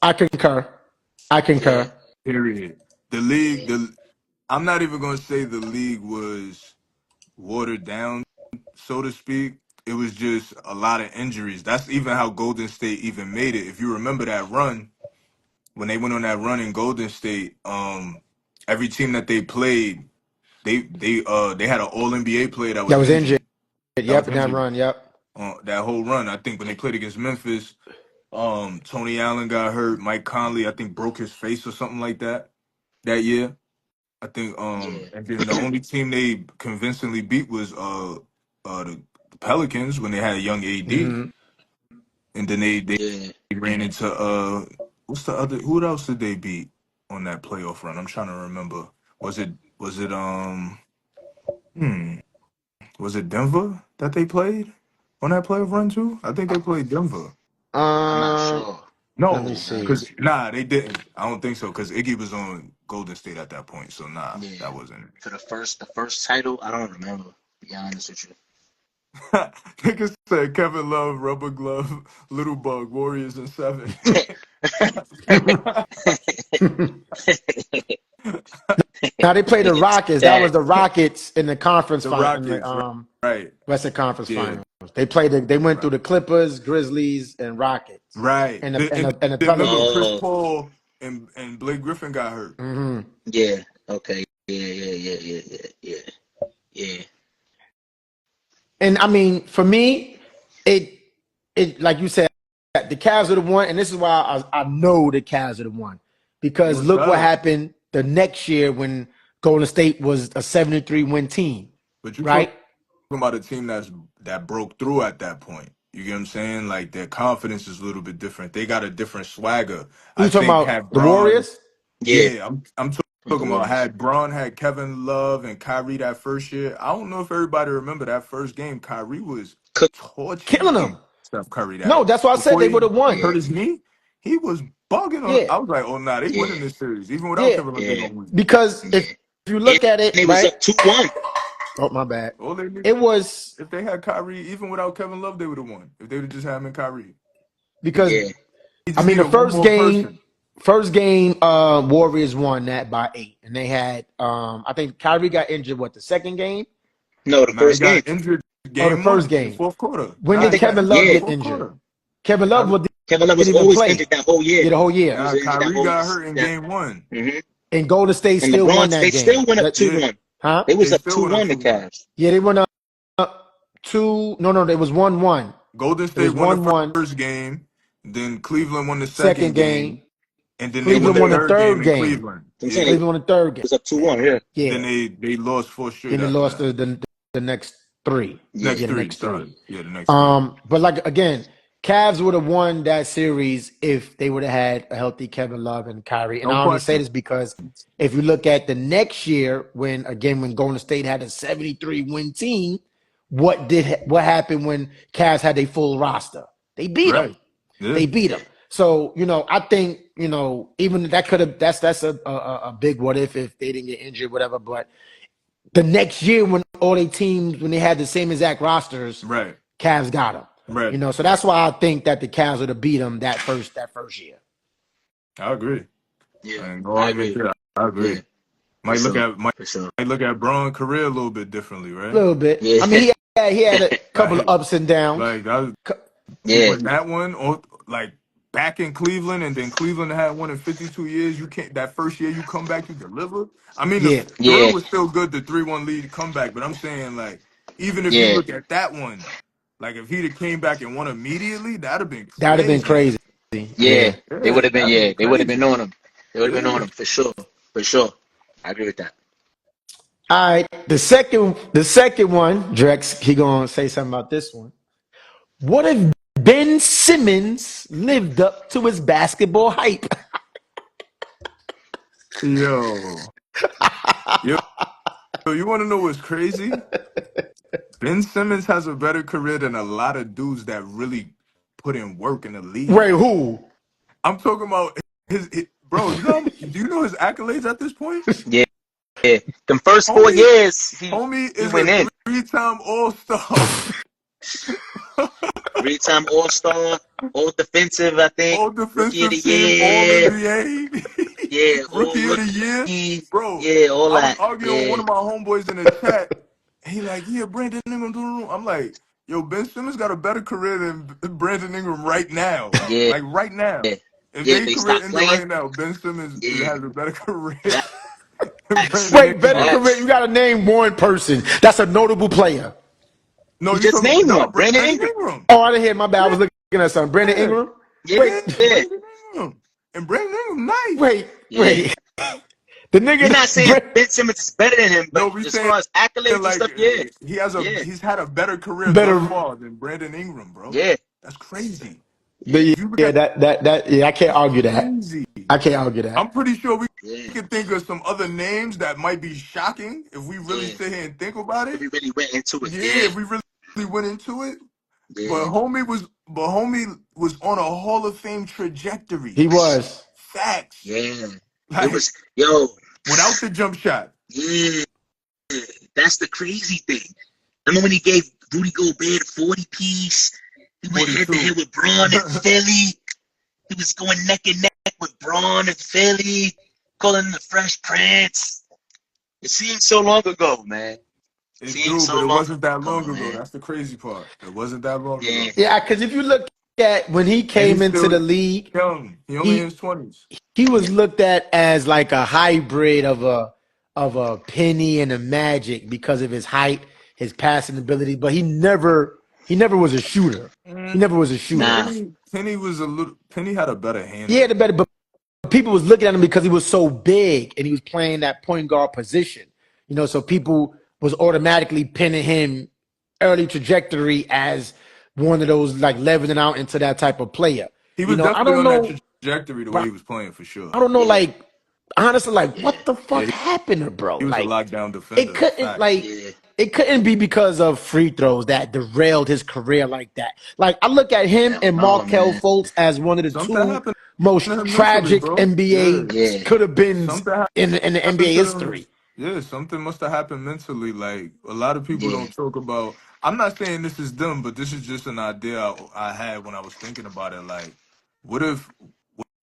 I concur. I Yeah, concur. Period. The league, I'm not even gonna say the league was watered down, so to speak. It was just a lot of injuries. That's even how Golden State even made it. If you remember that run, when they went on that run in Golden State, every team that they played, they had an All NBA player that That was was injured. injured. That Yep, was in that injured run. Yep. that whole run. I think when they played against Memphis, Tony Allen got hurt. Mike Conley, I think, broke his face or something like that year. I think yeah, and then the only team they convincingly beat was the Pelicans when they had a young AD. Mm-hmm. And then they yeah. ran into what's the other, who else did they beat on that playoff run? I'm trying to remember. Was it hmm was it Denver that they played on that playoff run too? I think they played Denver. I'm not Um, sure. Let me To No, be see. because honest. nah, they didn't. I don't think so because Iggy was on Golden State at that point. So nah, Yeah. that wasn't For the first title, I don't remember. To be honest with you. it. Niggas said Kevin Love, Rubber Glove, Little Bug, Warriors in 7. Now they played the Niggas Rockets. That was dead. the Rockets in the conference The final, in the Rockets, right? Western Conference Yeah, Finals. They played. They went right. through the Clippers, Grizzlies, and Rockets, Right. and the Then remember Pelicans. Chris Oh, Paul and Blake Griffin got hurt. Hmm. yeah. Okay. Yeah. And I mean, for me, it like you said, the Cavs are the one, and this is why I know the Cavs are the one. Because What's look what up? happened the next year when Golden State was a 73-win team, But you talking right? about a team that broke through at that point. You get what I'm saying? Like their confidence is a little bit different. They got a different swagger. Who I you talking think about? had The Braun, Warriors? Yeah, yeah, I'm the talking about Warriors. had Braun, had Kevin Love and Kyrie that first year. I don't know if everybody remember that first game. Kyrie was Cook. torching Killing them. Steph Curry No, that that's why I said before they would he have won. Yeah, hurt his knee. He was bugging on. Yeah, I was like, oh nah, they yeah, winning this series. Even without yeah. Kevin Love, they yeah, gonna win. Because if yeah. you And look at it, they was right? up 2-1. Oh, my bad. All they need, It was if they had Kyrie, even without Kevin Love, they would have won. If they would have just had him and Kyrie. because Yeah. He I just mean the needed one more person. first game, Warriors won that by 8, and they had I think Kyrie got injured. What, the second game? No, the Nah, he first game. got injured Oh, the game first one in the game. fourth quarter. When Nah, did I he think, got Kevin injured Love in the yeah, get fourth injured? quarter. Kevin Love Kyrie, Kevin Love was didn't even always play. injured that whole year. Yeah, the whole He year. was nah, injured that Kyrie whole year. got hurt in That, game one. hmm And Golden State And still won LeBron, that they still game. went up Yeah, 2-1. Huh? They was they up still went up 2-1, the 2-1. Cavs. Yeah, they went up two. No, it was 1-1. Golden It State was won the 1-1. first game, then Cleveland won the second Second game. game, and then They they won won Cleveland the the won the third. third game third in game. Cleveland. I'm saying Yeah. it Cleveland won the third game. was up 2-1, yeah. Then Yeah. they lost four straight Then they after lost that. the next three. Yeah. Next Yeah, the three, next three. sorry. Yeah, the next three. But like again, Cavs would have won that series if they would have had a healthy Kevin Love and Kyrie. And No I only say question. this because if you look at the next year, when Golden State had a 73-win team, what happened when Cavs had a full roster? They beat them. Right. Yeah. They beat them. So I think even that could have that's a big what if they didn't get injured, whatever. But the next year when all they teams when they had the same exact rosters, Right. Cavs got them. Right. So that's why I think that the Cavs would have beat them that first year. I agree. Yeah, And no I argument agree. there. I Yeah, agree. for Might look sure. at might, For sure. might look at Braun's career a little bit differently, A right? little bit. Yeah. I mean, he had a couple of Like ups and downs. like that he Yeah. won that one or like back in Cleveland and then Cleveland had one in 52 years. You can't that first year you come back, you deliver. I mean the Yeah, thrill Yeah. was still good, the 3-1 lead comeback, but I'm saying like even if you Yeah. look at that one, like if he'd have came back and won immediately, that'd have been that would have been crazy. crazy. Yeah. Yeah. They would Yeah, have been, that'd have yeah, been they would have been crazy. on him. They would have been on Yeah. him for sure. For sure. I agree with that. All right. The second one, Drex, he gonna say something about this one. What if Ben Simmons lived up to his basketball hype? Yo. Yo, you wanna know what's crazy? Ben Simmons has a better career than a lot of dudes that really put in work in the Wait, league. who? I'm talking about bro. Do you know his accolades at this point? Yeah. Yeah. Them first 4 Homie, years, homie he is went a in. three-time All Star, 3-time All-Star, All Defensive, I think. All Rookie of Defensive the Team, All Year. NBA, Yeah, All Rookie of the Year, Rookie. bro. Yeah, all I was that. arguing with Yeah. one of my homeboys in the chat. He like, yeah, Brandon Ingram do the room. I'm like, yo, Ben Simmons got a better career than Brandon Ingram right now. Yeah. Like right now. If Yeah, they but he career stopped ended playing. right now, Ben Simmons Yeah. has a better career than Facts. Brandon Wait, better Ingram. career. You Facts. got to name one person that's a notable player. No, He you just talking about named no one. Brandon Brandon Ingram. Ingram. Oh, I didn't hear. My bad. I Yeah, was looking at something. Brandon Ingram. Yeah. Wait, yeah, Yeah. Brandon Ingram. And Brandon Ingram, nice. wait, Yeah. wait. The We're nigga, not saying Ben Simmons is better than him, but No, we as saying far as accolades and like stuff, yeah. Yeah. he's had a better career thus better. far than Brandon Ingram, bro. Yeah. That's crazy. Yeah. If you look Yeah, at that. Yeah, I can't argue that. crazy. I can't argue I'm that. pretty sure we Yeah. could think of some other names that might be shocking if we really Yeah. sit here and think about If it. we really went into it. Yeah, Yeah. if we really went into it. Yeah. But homie was on a Hall of Fame trajectory. He was. Facts. Yeah. It Like was, yo, without the jump shot. yeah. That's the crazy thing. Remember when he gave Rudy Gobert a 40 piece? He went head to 42. head with Braun in Philly. He was going neck and neck with Braun in Philly, calling him the Fresh Prince. It seems so long ago, man. It It seems do, so but it long wasn't that ago, long ago. man. That's the crazy part. It wasn't that long Yeah, ago. Yeah, because if you look at when he And came he's into still the league, young. He only in he his 20s. he yeah, was looked at as like a hybrid of a Penny and a Magic because of his height, his passing ability, but he never He never was a shooter. He Mm, never was a shooter. Nah. Penny had a better He had handle. the better, but people was looking at him because he was so big and he was playing that point guard position. So people was automatically pinning him early trajectory as one of those like leveling out into that type of player. He was I definitely don't on that know, trajectory the way but he was playing for sure. I don't know, Yeah. like honestly, like Yeah. what the Yeah, fuck happened to bro? he was a Like lockdown it defender. couldn't Facts. like Yeah. it couldn't be because of free throws that derailed his career like that. Like I look at him Hell and no, Markel man. Fultz as one of the Something two happened to most him mentally, tragic bro. Yeah. NBA Yeah. could have been Something in the NBA happened to them. history. Yeah, something must have happened mentally. Like a lot of people Yeah. don't talk about. I'm not saying this is them, but this is just an idea I had when I was thinking about it. Like, what if,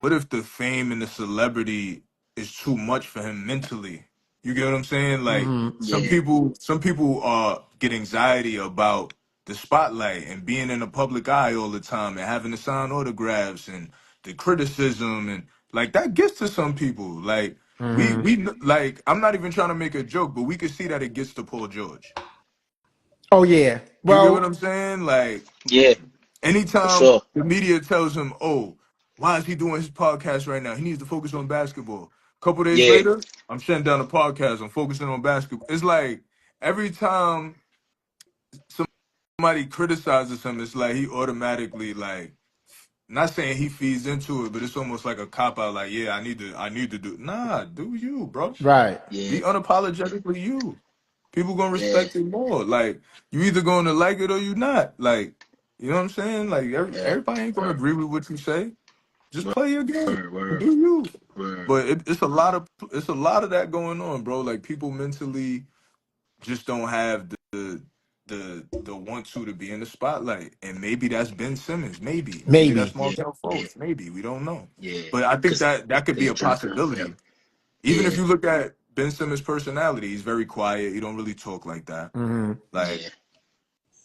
what if the fame and the celebrity is too much for him mentally? You get what I'm saying? Like, Mm-hmm. Yeah. some people get anxiety about the spotlight and being in the public eye all the time and having to sign autographs and the criticism and like that gets to some people. Like Mm-hmm. like I'm not even trying to make a joke, but we can see that it gets to Paul George. Oh yeah. You get what Well, I'm saying? Like Yeah. For anytime sure. the media tells him, "Oh, why is he doing his podcast right now? He needs to focus on basketball." A couple days Yeah. later, I'm shutting down the podcast. I'm focusing on basketball. It's like every time somebody criticizes him, it's like he automatically like not saying he feeds into it, but it's almost like a cop out. Like, yeah, I need to do. Nah, do you, bro? right. Yeah. Be unapologetically you. People gonna Yeah. respect it more. Like you either gonna like it or you not. Like you know what I'm saying? Like Yeah. everybody ain't gonna Word. agree with what you say. Just Word. play your game. Word. Do you? Word. But it's a lot of that going on, bro. Like people mentally just don't have the want to be in the spotlight. And maybe that's Ben Simmons. Maybe that's Maybe. Yeah. Markel Yeah. Fultz. Maybe we don't know. Yeah. But I think Cause, that could be cause a Drex. possibility. Even if Yeah. you look at Ben Simmons' personality, he's very quiet. He don't really talk like that. Mm-hmm. Like Yeah.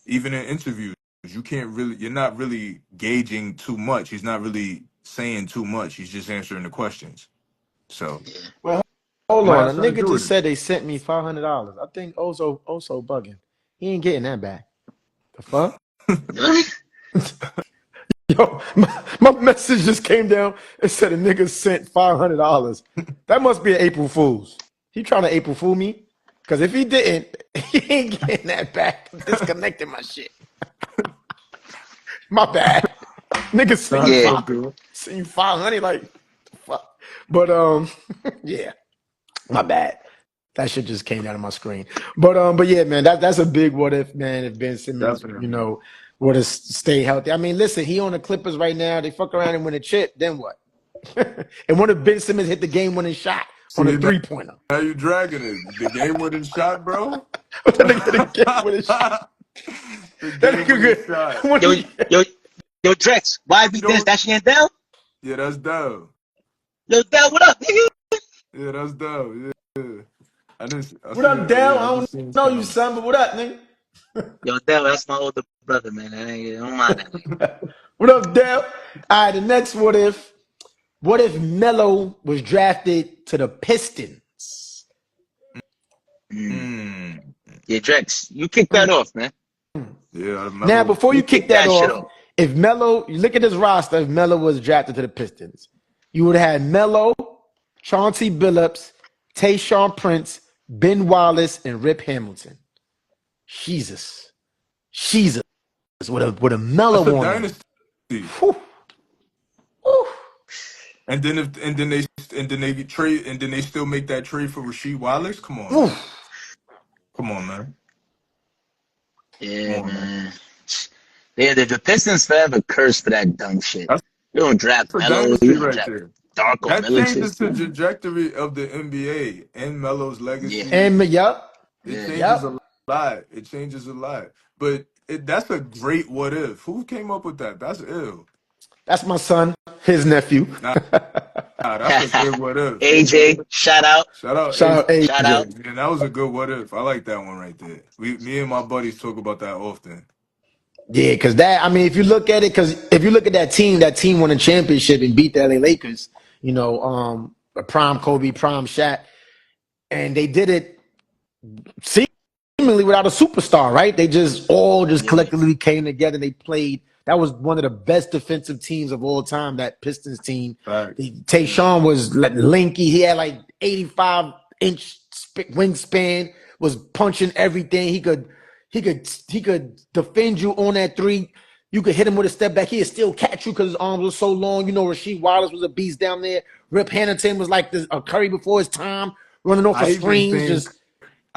even in interviews, you're not really gauging too much. He's not really saying too much. He's just answering the questions. So Yeah. Well, hold might on. have A something to nigga do with just it. said they sent me $500. I think Oso bugging. He ain't getting that back. The fuck? Yo, my message just came down and said a nigga sent $500. That must be an April Fool's. He trying to April Fool me? Because if he didn't, he ain't getting that back. Disconnecting my shit. My bad. Nigga Nah, it's Yeah. all good. send you 500 like fuck. But yeah, my bad. That shit just came down on my screen. But yeah, man, that's a big what if, man, if Ben Simmons, Definitely. would have stayed healthy. I mean, listen, he on the Clippers right now. They fuck around and win a chip, then what? And what if Ben Simmons hit the game winning shot on a See, three-pointer? now you dragging it. The game winning shot, bro. That nigga hit the game winning shot. The That game nigga winning good. shot. When Yo, he, yo, yo, Drex. Why be You this? don't. That's Yandel? Yeah, that's dope. Yo, Del, what up, nigga? Yeah, that's dope. Yeah. I what up, seen. Dale? Yeah, I I just don't seen his know you, comment. son, but what up, nigga? Yo, Del, that's my older brother, man. I don't mind that nigga. What up, Dale? All right, the next what if? What if Melo was drafted to the Pistons? Mm. Mm. Yeah, Drex, you kick that off, man. Yeah, Now, Melo. before You you kick kick that that shit off, off. if Melo, you look at this roster, if Melo was drafted to the Pistons, you would have had Melo, Chauncey Billups, Tayshaun Prince, Ben Wallace, and Rip Hamilton. Jesus. Jesus. With a That's a Melo on him. dynasty. Whew. Whew. And then they get trade and then they still make that trade for Rasheed Wallace. Come on, Whew. man. Come on, man. Come Yeah, on, man. man. Yeah, the Pistons forever cursed for that dumb shit. That's You don't draft a Melo, you dynasty don't right draft there. Darko That Milicic. changes the trajectory of the NBA and Melo's Yeah, legacy. And yup. It yeah. changes a Yep. lot. It changes a lot. But that's a great what if. Who came up with that? That's ill. That's my son, his nephew. Nah, that's a good what if. AJ, shout out, Shout out Shout out shout out. AJ. AJ. Man, that was a good what if. I like that one right there. Me and my buddies talk about that often. Yeah, because I mean, if you look at it, because if you look at that team won a championship and beat the LA Lakers, a prime Kobe, prime Shaq, and they did it seemingly seemingly without a superstar, right? They just all Yeah, collectively came together and they played. That was one of the best defensive teams of all time, that Pistons team. Facts. Tayshaun was lanky. He had like 85-inch wingspan, was punching everything. He could defend you on that three. You could hit him with a step back. He'd still catch you because his arms were so long. You know, Rasheed Wallace was a beast down there. Rip Hamilton was like a Curry before his time, running off of I even screens, think just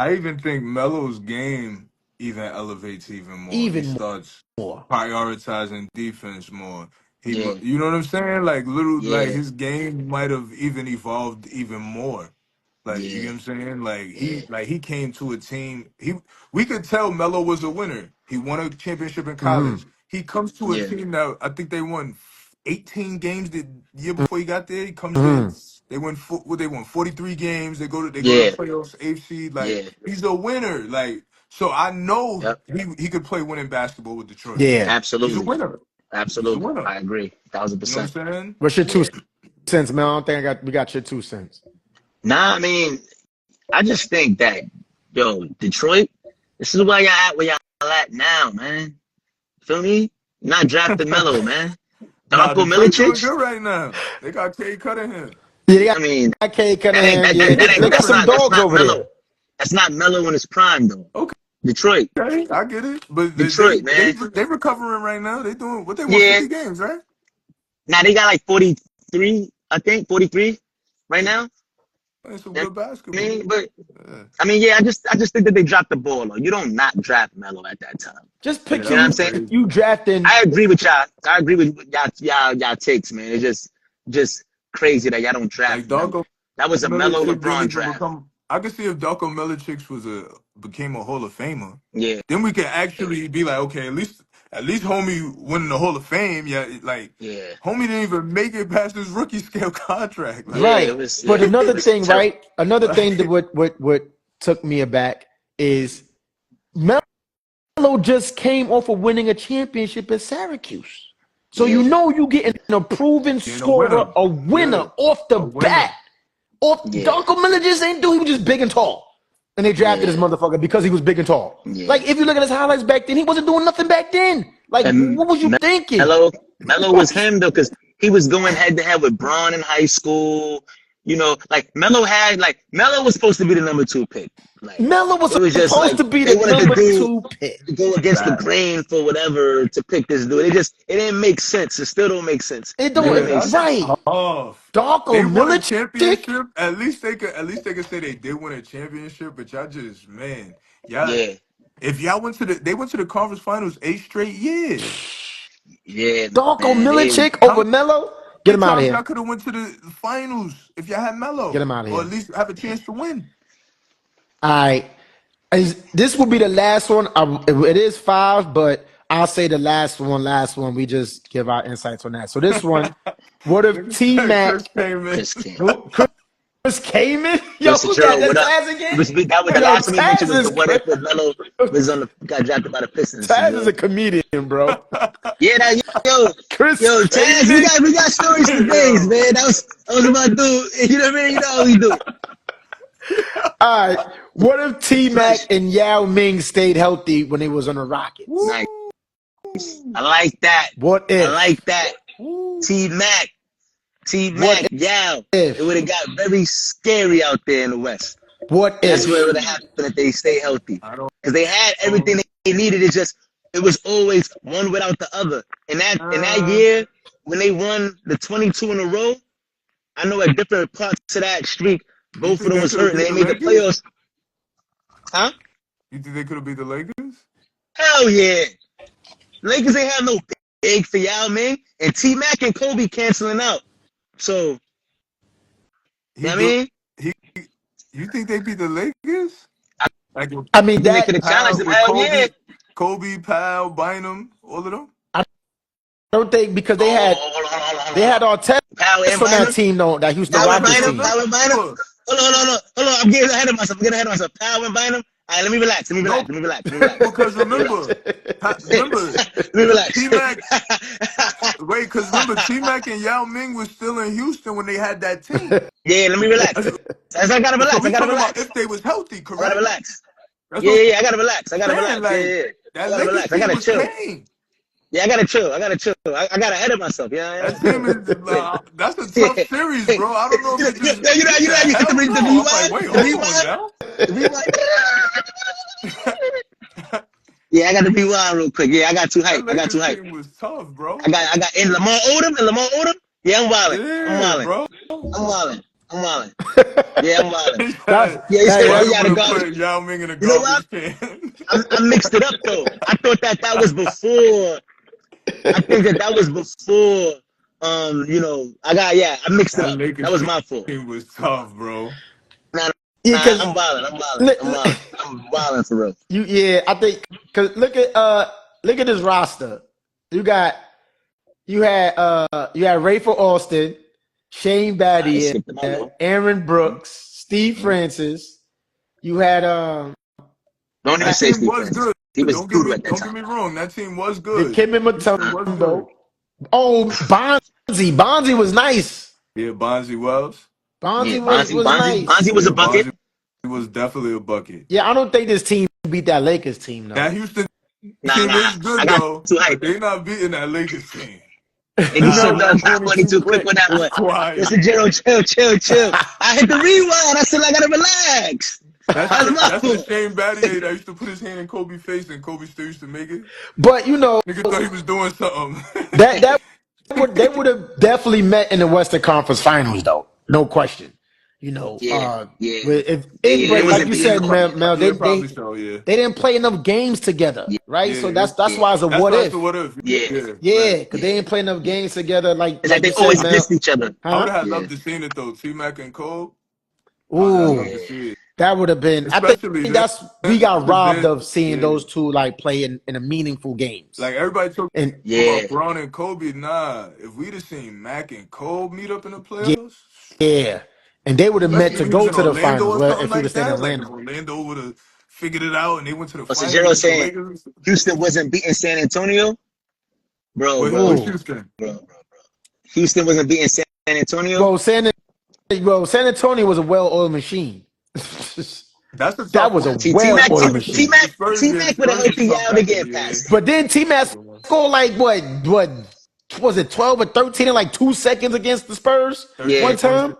I even think Melo's game even elevates even more. He even starts more. prioritizing defense more. yeah, You know what I'm saying? Like like yeah, his game might have even evolved even more. Like you get yeah, what I'm saying? yeah, Like he came to a team. We could tell Melo was a winner. He won a championship in Mm-hmm. college. He comes to a yeah, team that I think they won 18 games the year before he got there. He comes there. Mm-hmm. They won they won 43 games. They go to the yeah, playoffs, AFC. Like yeah. he's a winner. Like so I know Yep. he could play winning basketball with Detroit. Yeah. He's a Absolutely. winner. He's a Absolutely. winner. I agree. Thousand You know percent. what I'm saying? What's your two Yeah. cents, man? I don't think we got your 2 cents. Nah, I mean, I just think that, yo, Detroit, this is where y'all at at now, man. Feel me? Not drafting Melo, man. Nah, Darko Detroit doing Milicic. good right now. They got Cade Cunningham. Yeah, they I mean, got Cade that ain't Cunningham. that Yeah, that, that ain't they got some that's dogs not over there. Melo. That's not Melo in his prime though. Okay, Detroit. I get it, but Detroit, man. they recovering right now. They doing what they want Yeah. 50 games, right? Now they got like 43, I think, 43 right now. Playing some You know good what I basketball. mean, but Yeah, I mean, yeah, I just think that they dropped the ball. Though. You don't not draft Melo at that time. Just yeah, You that know what I'm was picture saying? crazy. you drafting. I agree with y'all. I agree with y'all takes, man. It's just crazy that y'all don't draft Like Melo. Darko That was a Melo Milicic didn't LeBron even draft. become. I could see if Darko Milicic became a Hall of Famer, Yeah, then we could actually be like, okay, at least homie winning the Hall of Fame. Yeah, like yeah, homie didn't even make it past his rookie scale contract. Like, yeah. Right. But It another was thing, terrible. right? Another thing that like what took me aback is Melo just came off of winning a championship at Syracuse. So you Yeah, know you getting a proven being a scorer, winner. a winner Yeah, off the a bat. winner. Off yeah, Darko Miller just ain't do. He was just big and tall. And they drafted this yeah, motherfucker because he was big and tall. yeah. Like if you look at his highlights back then, he wasn't doing nothing back then. Like And what was you thinking? Melo was him though, because he was going head to head with Braun in high school. You know, like Melo was supposed to be the number 2 pick. Like Melo was it was just supposed like to be they the wanted to number do two pick. to go against the That. grain for whatever to pick this dude. It didn't make sense. It still don't make sense. It None of it don't Yeah, makes that's sense. right. tough. Darko They won a Milicic. championship. At least they could say they did win a championship. But y'all just man, y'all Yeah, if y'all they went to the conference finals 8 straight years. yeah, Darko man. Milicic How over Melo. Get many him out of times y'all here. could have went to the finals if y'all had Get Melo, him out of or at here. least have a chance to win? All right. This will be the last one. It is five, but I'll say the last one. Last one. We just give our insights on that. So this one, what if Nigga T said Chris Mac, came in. Chris King. Chris Kaman? Yo, Yo, who's that? Saturo, That's what up? Taz again? That was the Yo, last one he mentioned Taz was the is what if Melo got drafted by the Pistons. Taz is Yeah, a comedian, bro. yeah, yo, Chris yo, Taz, we Kaman. got stories for days, Yo. man. That was my dude. You know what I mean? You know how we do. All right. What if T Mac Fresh, and Yao Ming stayed healthy when they was on the Rockets? nice. Woo. I like that. What I like if? that. Woo. T Mac, What yeah. It would if? have got very scary out there in the West. What That's what if? would have happened if they stay healthy. I don't Because they had everything know. they needed. It was always one without the other. In that Uh, year, when they won the 22 in a row, I know at different parts of that streak, you both of think them they was could have hurt and beat they the made the Lakers? playoffs. Huh? You think they could have beat the Lakers? Hell yeah. Lakers ain't have no big for Yao Ming and T Mac and Kobe canceling out. So, you know He what I go. mean? He. You think they beat the Lakers? Like with I mean I think they that could have challenged Powell, them. with Hell yeah. Kobe, Powell, Bynum, all of them. I don't think because Oh, hold on, hold on, hold on, they hold had on. Power and Artest on that Bynum. team though, that Houston Power and November, Rockets Bynum. team. Power and Bynum. November. Hold on. I'm getting ahead of myself. Power and Bynum. All right, let me relax. No, Let me relax. because Let me relax. remember, remember Let me relax. T Mac. Wait, because remember T Mac and Yao Ming was still in Houston when they had that team. Yeah, let me relax. That's- I gotta So relax. I we gotta talking about relax. if they was healthy, I gotta correct? relax. That's Yeah, what yeah, yeah. I gotta relax. I I'm gotta saying. relax. Yeah, Like yeah, yeah. I that gotta Lakers relax. I team gotta was chill. pain. Yeah, I gotta chill. I gotta chill. I got ahead of myself. That Yeah, team is yeah. that's a Yeah. tough series, Hey, bro. I don't know if you just you know, the you hit hell the no. I'm like, rewind, wait, the hold on rewind, now. the rewind. Yeah, I got to rewind real quick. Yeah, I got too hype. That I got too Lakers hype. team was tough, bro. I got, and Lamar Odom. Yeah, I'm wilding. I'm Yeah, wilding. bro. I'm wilding. I'm wilding. Yeah, I'm wilding. He That's said, Yeah, you hey, said why he you that's got a want to garbage. put Yao Ming in a You know what? garbage can? I mixed it up though. I thought that was before. I think that was before. I mixed it That up. That Lakers was my fault. team was tough, bro. Nah, yeah, I'm because wilding. I'm wilding for real. I think because look at this roster. You got you had Rayford Austin, Shane I Battier, skipped the Melo. Aaron Mm-hmm. Brooks, Steve Mm-hmm. You had Don't even That say team Steve was Francis. good. He was doo at that Don't time. get me wrong. That team was good. Dikembe Houston was good. Mutombo. Oh, Bonzi was nice. Yeah, Bonzi Wells. Yeah, Bonzi was Bonzi nice. was Yeah, a bucket. Bonzi was definitely a bucket. Yeah, I don't think this team beat that Lakers team That though. Houston Nah, team nah. is I good got though, too hype. but they not beating that Lakers team. Nigga No, should Nah, have that stop moving money too too quick quick. with that be one. quiet. Listen, Jero, chill. I hit the rewind. I said I gotta relax. That's my That's the fault. Shane Battier that used to put his hand in Kobe's face and Kobe still used to make it. But Nigga thought he was doing something. that they would have definitely met in the Western Conference Finals though, no question. Yeah, yeah, yeah. They But like wasn't you beating said, nobody. Mel, Yeah, probably so. Yeah, they didn't play enough games together, Yeah, right? So yeah. that's yeah, why it's a That's what why it's the if. what if. yeah, Yeah, right. Yeah, because they yeah. didn't play enough games together, It's like like they you said, always Mel. missed each other. I would Huh? have Yeah, loved to seen it though. T Mac and Cole. I would have loved Ooh, to yeah, see it, that would have been. I think especially then that's we got because robbed then of seeing yeah, those two like play in a meaningful games. like everybody talk And yeah. about Braun and Kobe. Nah, if we'd have seen Mac and Cole meet up in the yeah, playoffs, yeah, and they would have meant especially to when he was go in to the Orlando finals. or Well, something if he would have like stayed in that, like if Orlando. Orlando would have figured it out and they went to the So finals Jero against the saying Lakers. Houston wasn't beating San Antonio, bro, Well, bro, who's Ooh, Houston? bro. Houston wasn't beating San Antonio. well, San Antonio was a well-oiled machine. That's a That tough was a one. See, T Mac, well-oiled T machine. The Mac, Spurs T get Mac with a Spurs get healthy tough Yao to that year. get Yeah, past it. But then T-Mac scored like what was it 12 or 13 in like 2 seconds against the Spurs Yeah, one 13 points time? in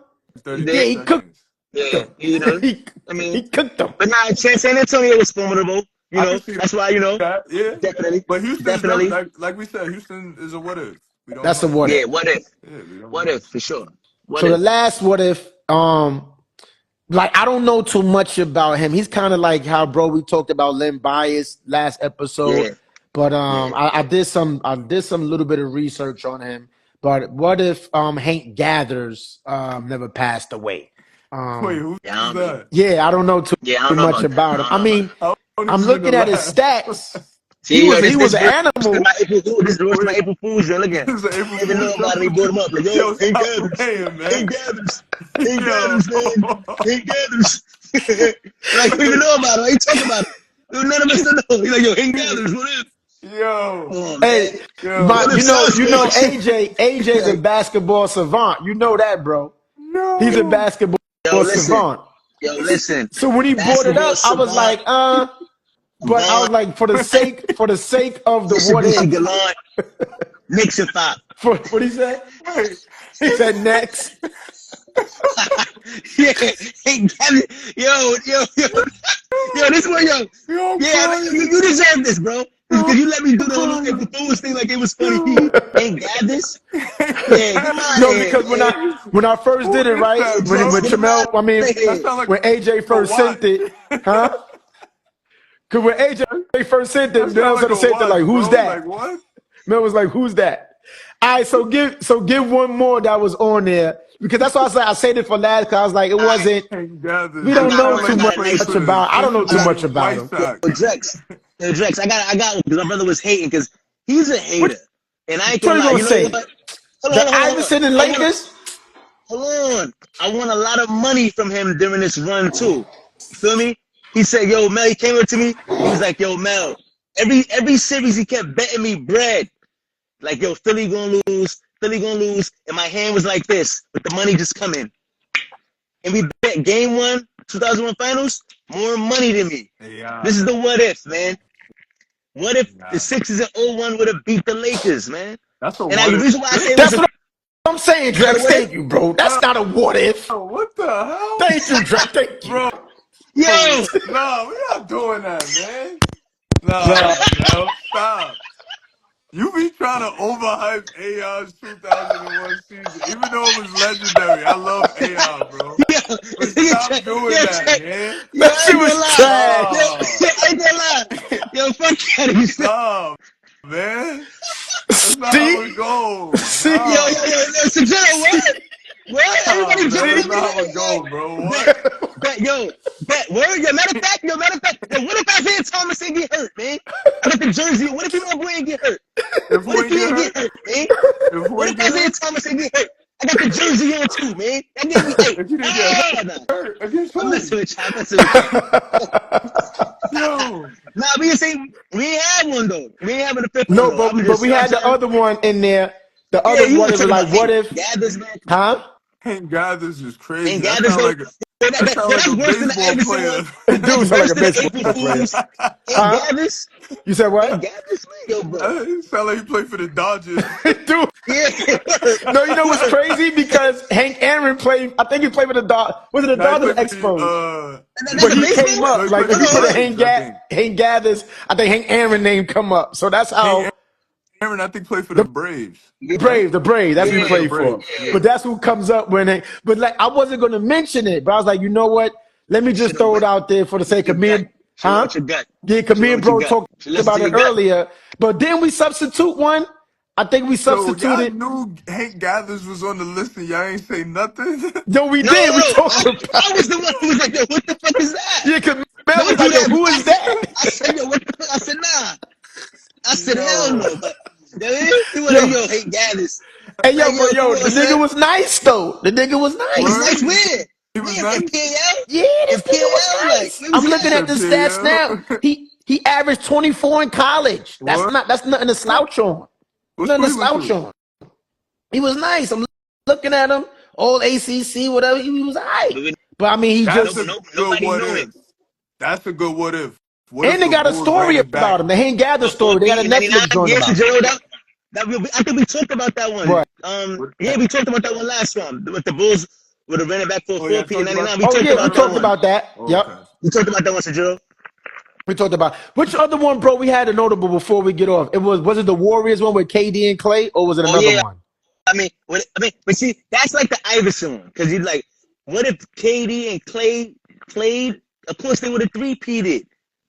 he Yeah, 32 did. he cooked seconds. Yeah, them. you know. he, I mean, he cooked them. but nah, San Antonio was formidable. I can see That's why that. Yeah, definitely, but Houston's definitely. like we said, Houston is a what if. We don't That's a know. what Yeah, if. what if? Yeah, we don't What know. if for sure? What So the if? last what if, like I don't know too much about him. He's kind of like how bro we talked about Len Bias last episode, Yeah, but yeah. I did some little bit of research on him. But what if Hank Gathers never passed away? Wait, Um, who's Yeah, I don't know. that? yeah, I don't know too Yeah, I don't know much about that. about I him. don't I know about mean, that. How old is I'm this nigga looking at his laugh? stats. See, yo, He was this an my animal. April Fool. This roast my Wait, April Fool's. Yo, look at. this is an April Even know Fool's about it. He joke. brought him up. Like, yo, Yo, Hank stop Gathers. playing, man. Hank Gathers. Hank Yo, Gathers, man. Hank Gathers. Like, we even know about it. Why you talking about it? None of us don't know. He's like, yo, Hank Gathers, what if? yo, Come on, man. Hey, yo, What if you Sasha? know, AJ's a Like, basketball savant. You know that, bro. He's a yo. basketball yo, listen. savant. Yo, listen. So when he brought it Basketball up, I was savant, like, but I Vaughn, was like, for the sake of the what Mitsubishi if, Galant, Nixon Fop. for what he said, Wait. he said next. Yeah, Hank Gathers. Yo, this one, yo. Yo, I'm Yeah, crying. you deserve this, bro. Yo, Because you let me do I'm the whole crying. April Fool's thing like it was funny. Yo. Ain't got this? Yeah, get out of No, here, because man. when I first Who did it, is right, Yo, that, when Drex, bro? get him Tramel, out I mean, of That here. sounds like when AJ a first watch. sent it, huh? Because when AJ first sent That it, sounds Mel like sort of a said it watch, like, "Who's bro. Like that?" what? Mel was like, "Who's that?" All right, so give one more that was on there because that's why I said I saved it for last. Because I was like, it All right, wasn't. Hank We Gathers. don't It know sounds I too like he got much a played nice for one. the about. I don't know too much Cincinnati about White him. Yo, Sox. Drex. Yo, Drex, I got one because my brother was hating because he's a What hater. And I ain't what gonna are you lie. gonna You know say? what? Hold on, The hold on, hold on. Iverson and I want to, Lakers? hold on. I won a lot of money from him during this run, too. You feel me? He said, yo, Mel, he came up to me. He was like, yo, Mel, every series he kept betting me bread. Like, yo, Philly gonna lose. Philly gonna lose. And my hand was like this, with the money just coming. And we bet game one, 2001 finals, more money than me. Yeah, This is the what if, man. What if the nah. Sixers in 01 would have beat the Lakers, man? That's a And what the if. reason why I say it was That's what I'm saying, not a Drex. what if, Thank you, bro. That's not a what if. What the hell? Thank you, Drex. Thank you. Bro, yo, no, we're not doing that, man. Nah, no, stop. You be trying to overhype AI's 2001 season, even though it was legendary. I love AI, bro. yo, But yo, stop doing yo, that, man. yo, That I shit ain't gonna was lie. trash. Yo, Nah, I ain't gonna lie. Yo, fuck that. You said, nah, man. That's not how See? it goes. See? Sejero, See? what? What? Nah, Everybody man. jumping That's on me not how like, it goes, bro. bet, What? word. Yo, matter of fact, yo, what if Isaiah Thomas ain't get hurt, man? I got the jersey. What if my boy ain't get hurt? If What who if ain't he get ain't hurt? get hurt, man? If who What ain't if get Isaiah hurt? Thomas ain't get hurt? I got the jersey on too, man. That gave me eight. If he didn't get Nah. hurt, against I'm who? messing with y'all. I'm messing with y'all. Yo. Nah, we can say we ain't had one though. We ain't having the fifth one No, though. I was but just, we you know what had the I'm saying? other one in there. The Yeah, other you what want if to was talk like, about what Hank if, Gathers, man? Come on. huh? Hank Gathers is crazy. Hank That Gathers sound though. like Yo, a that's worse than the baseball Iverson player. one. It do That's sound like worse a than the baseball April player. Fools. Hank Huh? Gathers. You said Hank what? Gathers, man. Yo, bro. It sound like he played for the Dodgers. It do. Yeah, No, you know what's word. crazy? Because Hank Aaron played, I think he played with the Dog. Was it the Now he Dodgers or played the for the Expos? That's But a he baseball came one? no, up. he Like played for if the you put Hold a on. Braves, I think. Hank Gathers, I think Hank Aaron name come up. So that's how Hank Aaron, I think, played for the the Braves, Yeah, right? The Braves. That's Yeah, who he he played for the played for. Braves. yeah. But Yeah. that's who comes up when they. But like, I wasn't going to mention it, but I was like, you know what? Let me just Should have throw it went out there for the with sake your of me gut. and Should went huh? with your gut. Yeah, cause Should me went and with your bro gut. talked Should listen about to it your gut. earlier. But then we substitute one. I think we So y'all substituted. knew Hank Gathers was on the list and y'all ain't say nothing? Yo, we No, did. We talked I about was it. the one who was like, yo, what the fuck is that? Yeah, cause Mel was Don't do like, yo, that. who is that? I said, yo, what the fuck? I said, nah. I said, hell Yo. no. But he was like, Yo, yo, Hank Gaddis. hey, Like, yo, yo, but come yo, on, the nigga son. was nice though. The nigga was He was nice. nice. Word? Where? He was Where? In nice? PAL? Yeah, In this nigga was PAL? Like, nice. where was I'm he looking at? at Said the stats now. PAL? He averaged 24 in college. What? That's nothing to slouch on. What Nothing school to he went slouch to? on. He was nice. I'm looking at him, all ACC, whatever. He was all right. But But I mean, he That's just a good nobody what knew it. if. That's a good what if. What if and they the got a Bulls ran story it back? about him. The Hank Gather Oh, story. They got a in 99? Netflix joint Yeah, so about it. Joe, I think we talked about that one. What? What- Yeah, we talked about that one last one. With the Bulls would have ran it back for a Oh, yeah, I 4P in talked about 99. We Oh talked yeah, we about that talked one. about that. Oh, Yep. okay. We talked about that one, Joe. We talked about which other one, bro. We had a notable before we get off. It was it the Warriors one with KD and Clay, or was it Oh, another yeah. one? But see, that's like the Iverson one. Because you're like, what if KD and Clay played? Of course, they would have three-peated.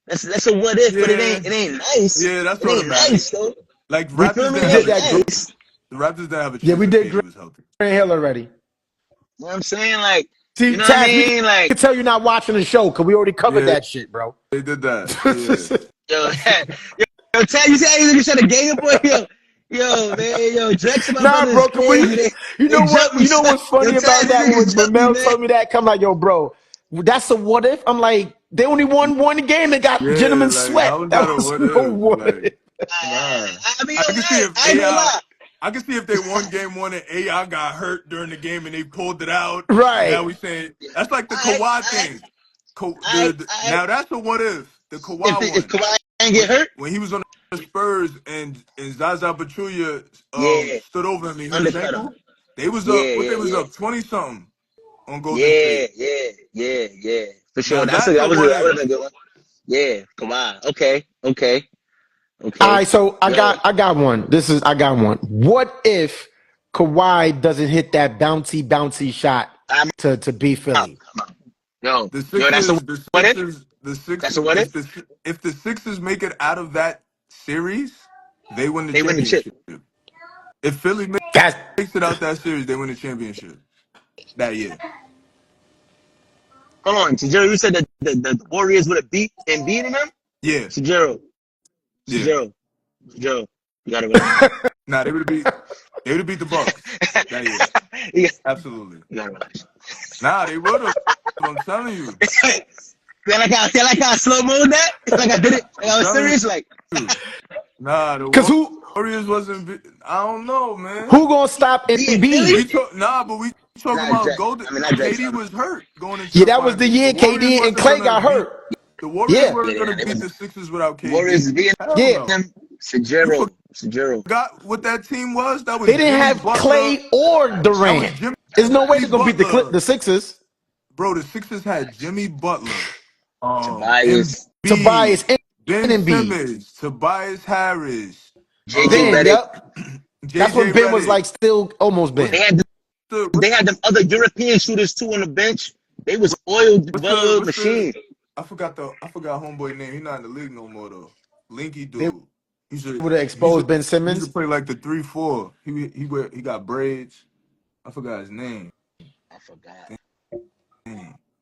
That's a what if, but Yeah, it ain't nice. yeah, that's It ain't automatic. nice, though. Like, We You Raptors feel me? didn't It did have a ain't that. chance. nice. The Raptors didn't have a Yeah, chance we if did KD was healthy. Grant Hill already. You know what I'm saying? Like, you See, know what I Taz, we mean? Like, can tell you're not watching the show because we already covered Yeah, that shit, bro. they did that. Yeah. yo, Tell you see how you trying to game boy, man, Drex and my Nah, brother is bro. Can we? crazy. You They know jump what? me, You know son. what's funny Taz, about these that niggas when jump me, Mel man. told me that, I'm like, yo, bro, that's a what if. I'm like, they only won one game and got Yeah, gentlemen like, sweat. how is That that a was what no if? what Like, if. nah. I mean, I yo, can see if I ain't gonna AI, lie. I can see if they won game one and AI got hurt during the game and they pulled it out. And Right. now we saying that's like the I, Kawhi I, thing. I, I, Now that's a what if. The Kawhi if one. Kawhi ain't get When hurt, when he was on the Spurs and Zaza Pachulia yeah, stood over him and he hurt his undercut him. ankle, they was up Yeah, what they yeah, was yeah, up 20 something on Golden yeah, State. yeah. For sure. Now That that's a would what have if. been a good one. Yeah, Kawhi. Okay. All right, so Yo, I got one. I got one. What if Kawhi doesn't hit that bouncy shot I'm to beat out. Philly? I'm out. Yo, The that's a Sixers, the what if? Sixers, the That's Sixers. a what if? If the Sixers make it out of that series, they win the They win the chip. championship. If Philly That's makes it out that series, they win the championship that year. Hold on, Sejero, you said that the Warriors would have beat and beaten them? Yeah, Sejero, yeah. Sejero, Sejero, you gotta relax. Nah, they would have beat the Bucks that year. you, got, Absolutely. you gotta relax. Nah, they would have. I'm telling you. feel like I slow mo that? Like I did it. Like I'm I was telling serious. Like you. Nah, because the Warriors wasn't. I don't know, man. who gonna stop beating Philly? Embiid? But we talking Not about Drex. Golden. I mean, not Drex. KD was hurt going into Yeah, the that was the finals. The year Warriors KD and wasn't Clay gonna got beat. hurt. The Warriors Yeah. weren't Yeah, gonna they beat was the Sixers without Warriors KD. being Hell Yeah. no. them. You Sajero. forgot what that team was? That They was didn't Jimmy have Butler. Clay or That was Durant. Jimmy There's no way they're gonna beat Butler. the Sixers. Bro, the Sixers had Jimmy Butler, Tobias, Tobias Embiid, Ben and Embiid. Simmons, Tobias Harris, JJ Ben, Redick. yep. That's when JJ Ben was Redick. like still almost What's Ben. They had them other European shooters too on the bench. They was oiled, well-oiled what's the machine. I forgot homeboy name. He's not in the league no more though. Linky They dude. He's a would have he's a exposed Ben he used to Simmons. play like the 3-4. He got braids. I forgot his name. I forgot.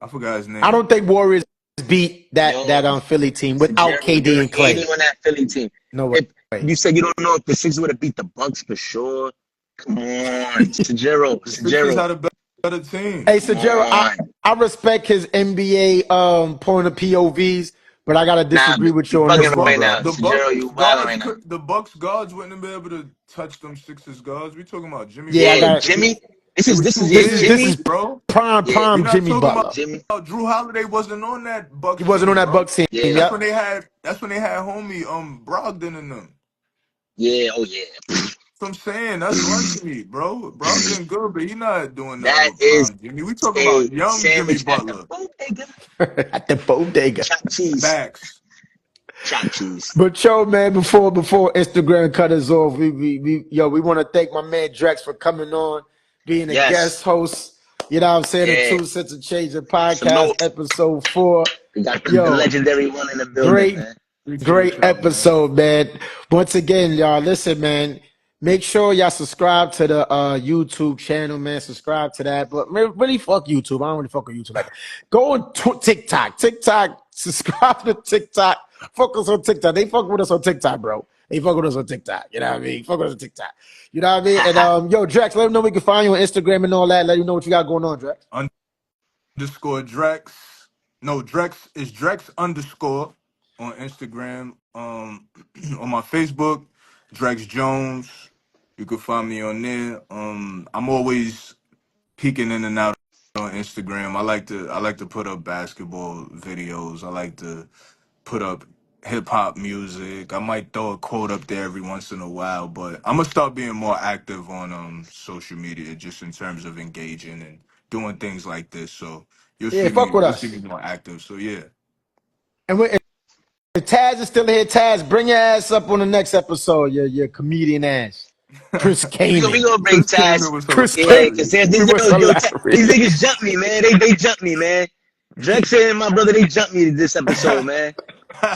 I forgot his I name. don't think Warriors beat Yo, that Philly team without Sajero, KD you're and Clay. hating on that Philly team. No way. If you said you don't know if the Sixers would have beat the Bucks for sure, come on, Sajero. The Sixers had a better team. Hey, Come Sajero, on. I respect his NBA point of POVs, but I gotta Nah, disagree with you you on The this bugging one, right Bucks, now. bro. the Sajero, Bucks you wilding guards, right now. the Bucks guards wouldn't be able to touch them Sixers guards. We talking about Jimmy Yeah, I Yeah, Butler. got Jimmy. They was This too is yeah, this Jimmy. is big, bro. Yeah, We prime not Jimmy talking about Butler. Jimmy. Drew Holiday wasn't on that He Bucks wasn't on team, that bro. Bucks team. Yeah, That's when Yep. they had homie Brogdon in them. yeah, oh yeah. So I'm saying that's luncheon, bro. Brogdon good, but he not doing nothing That with is prime Jimmy. We talking a about young Jimmy sandwich at the Butler. bodega. At the bodega. Chopped cheese. Facts. Chopped cheese. But yo, man, before Instagram cut us off, we want to thank my man Drex for coming on, being a guest Yes. host. You know what I'm saying? A Yeah. 2 Cents of Change the podcast, Salute. episode 4. We got the Yo, legendary one in the building, great, man. Appreciate great y'all, man. episode, man. Once again, y'all, listen, man. Make sure y'all subscribe to the YouTube channel, man. Subscribe to that. But really, fuck YouTube. I don't really fuck with YouTube like that. Go on TikTok. Subscribe to TikTok. Focus on TikTok. They fuck with us on TikTok, bro. They fuck with us on TikTok. You know what I mean? Fuck with us on TikTok. You know what I mean? And yo, Drex, let them know we can find you on Instagram and all that. Let you know what you got going on, Drex. Underscore Drex. No, Drex is Drex underscore on Instagram. On my Facebook, Drex Jones. You can find me on there. I'm always peeking in and out on Instagram. I like to put up basketball videos. I like to put up hip hop music. I might throw a quote up there every once in a while, but I'm gonna start being more active on social media, just in terms of engaging and doing things like this. So Yeah, fuck with you'll see us. me more active. So yeah. And if Taz is still here, Taz, bring your ass up on the next episode. Your comedian ass, Chris We Kaman. gonna bring Chris Taz. Kaman was Chris Yeah, Kaman cause hilarious. there's this was these hilarious. niggas jumped me, man. They jumped me, man. Drex and my brother, they jumped me this episode, man.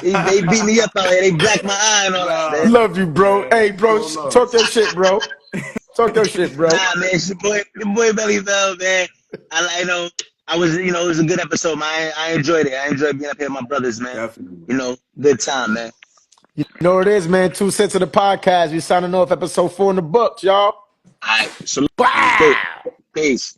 They beat me up out here. They blacked my eye and all that, man. Nah, Love you, bro. man. Hey, bro, Show love. talk your shit, bro. Talk your shit, bro. Nah, man, it's your boy Belly Bell, man. I was, it was a good episode, man. I enjoyed it. I enjoyed being up here with my brothers, man. Definitely. Good time, man. You know what it is, man. 2 Cents of the podcast. We signing off episode 4 in the books, y'all. All right, salute. Wow. Peace.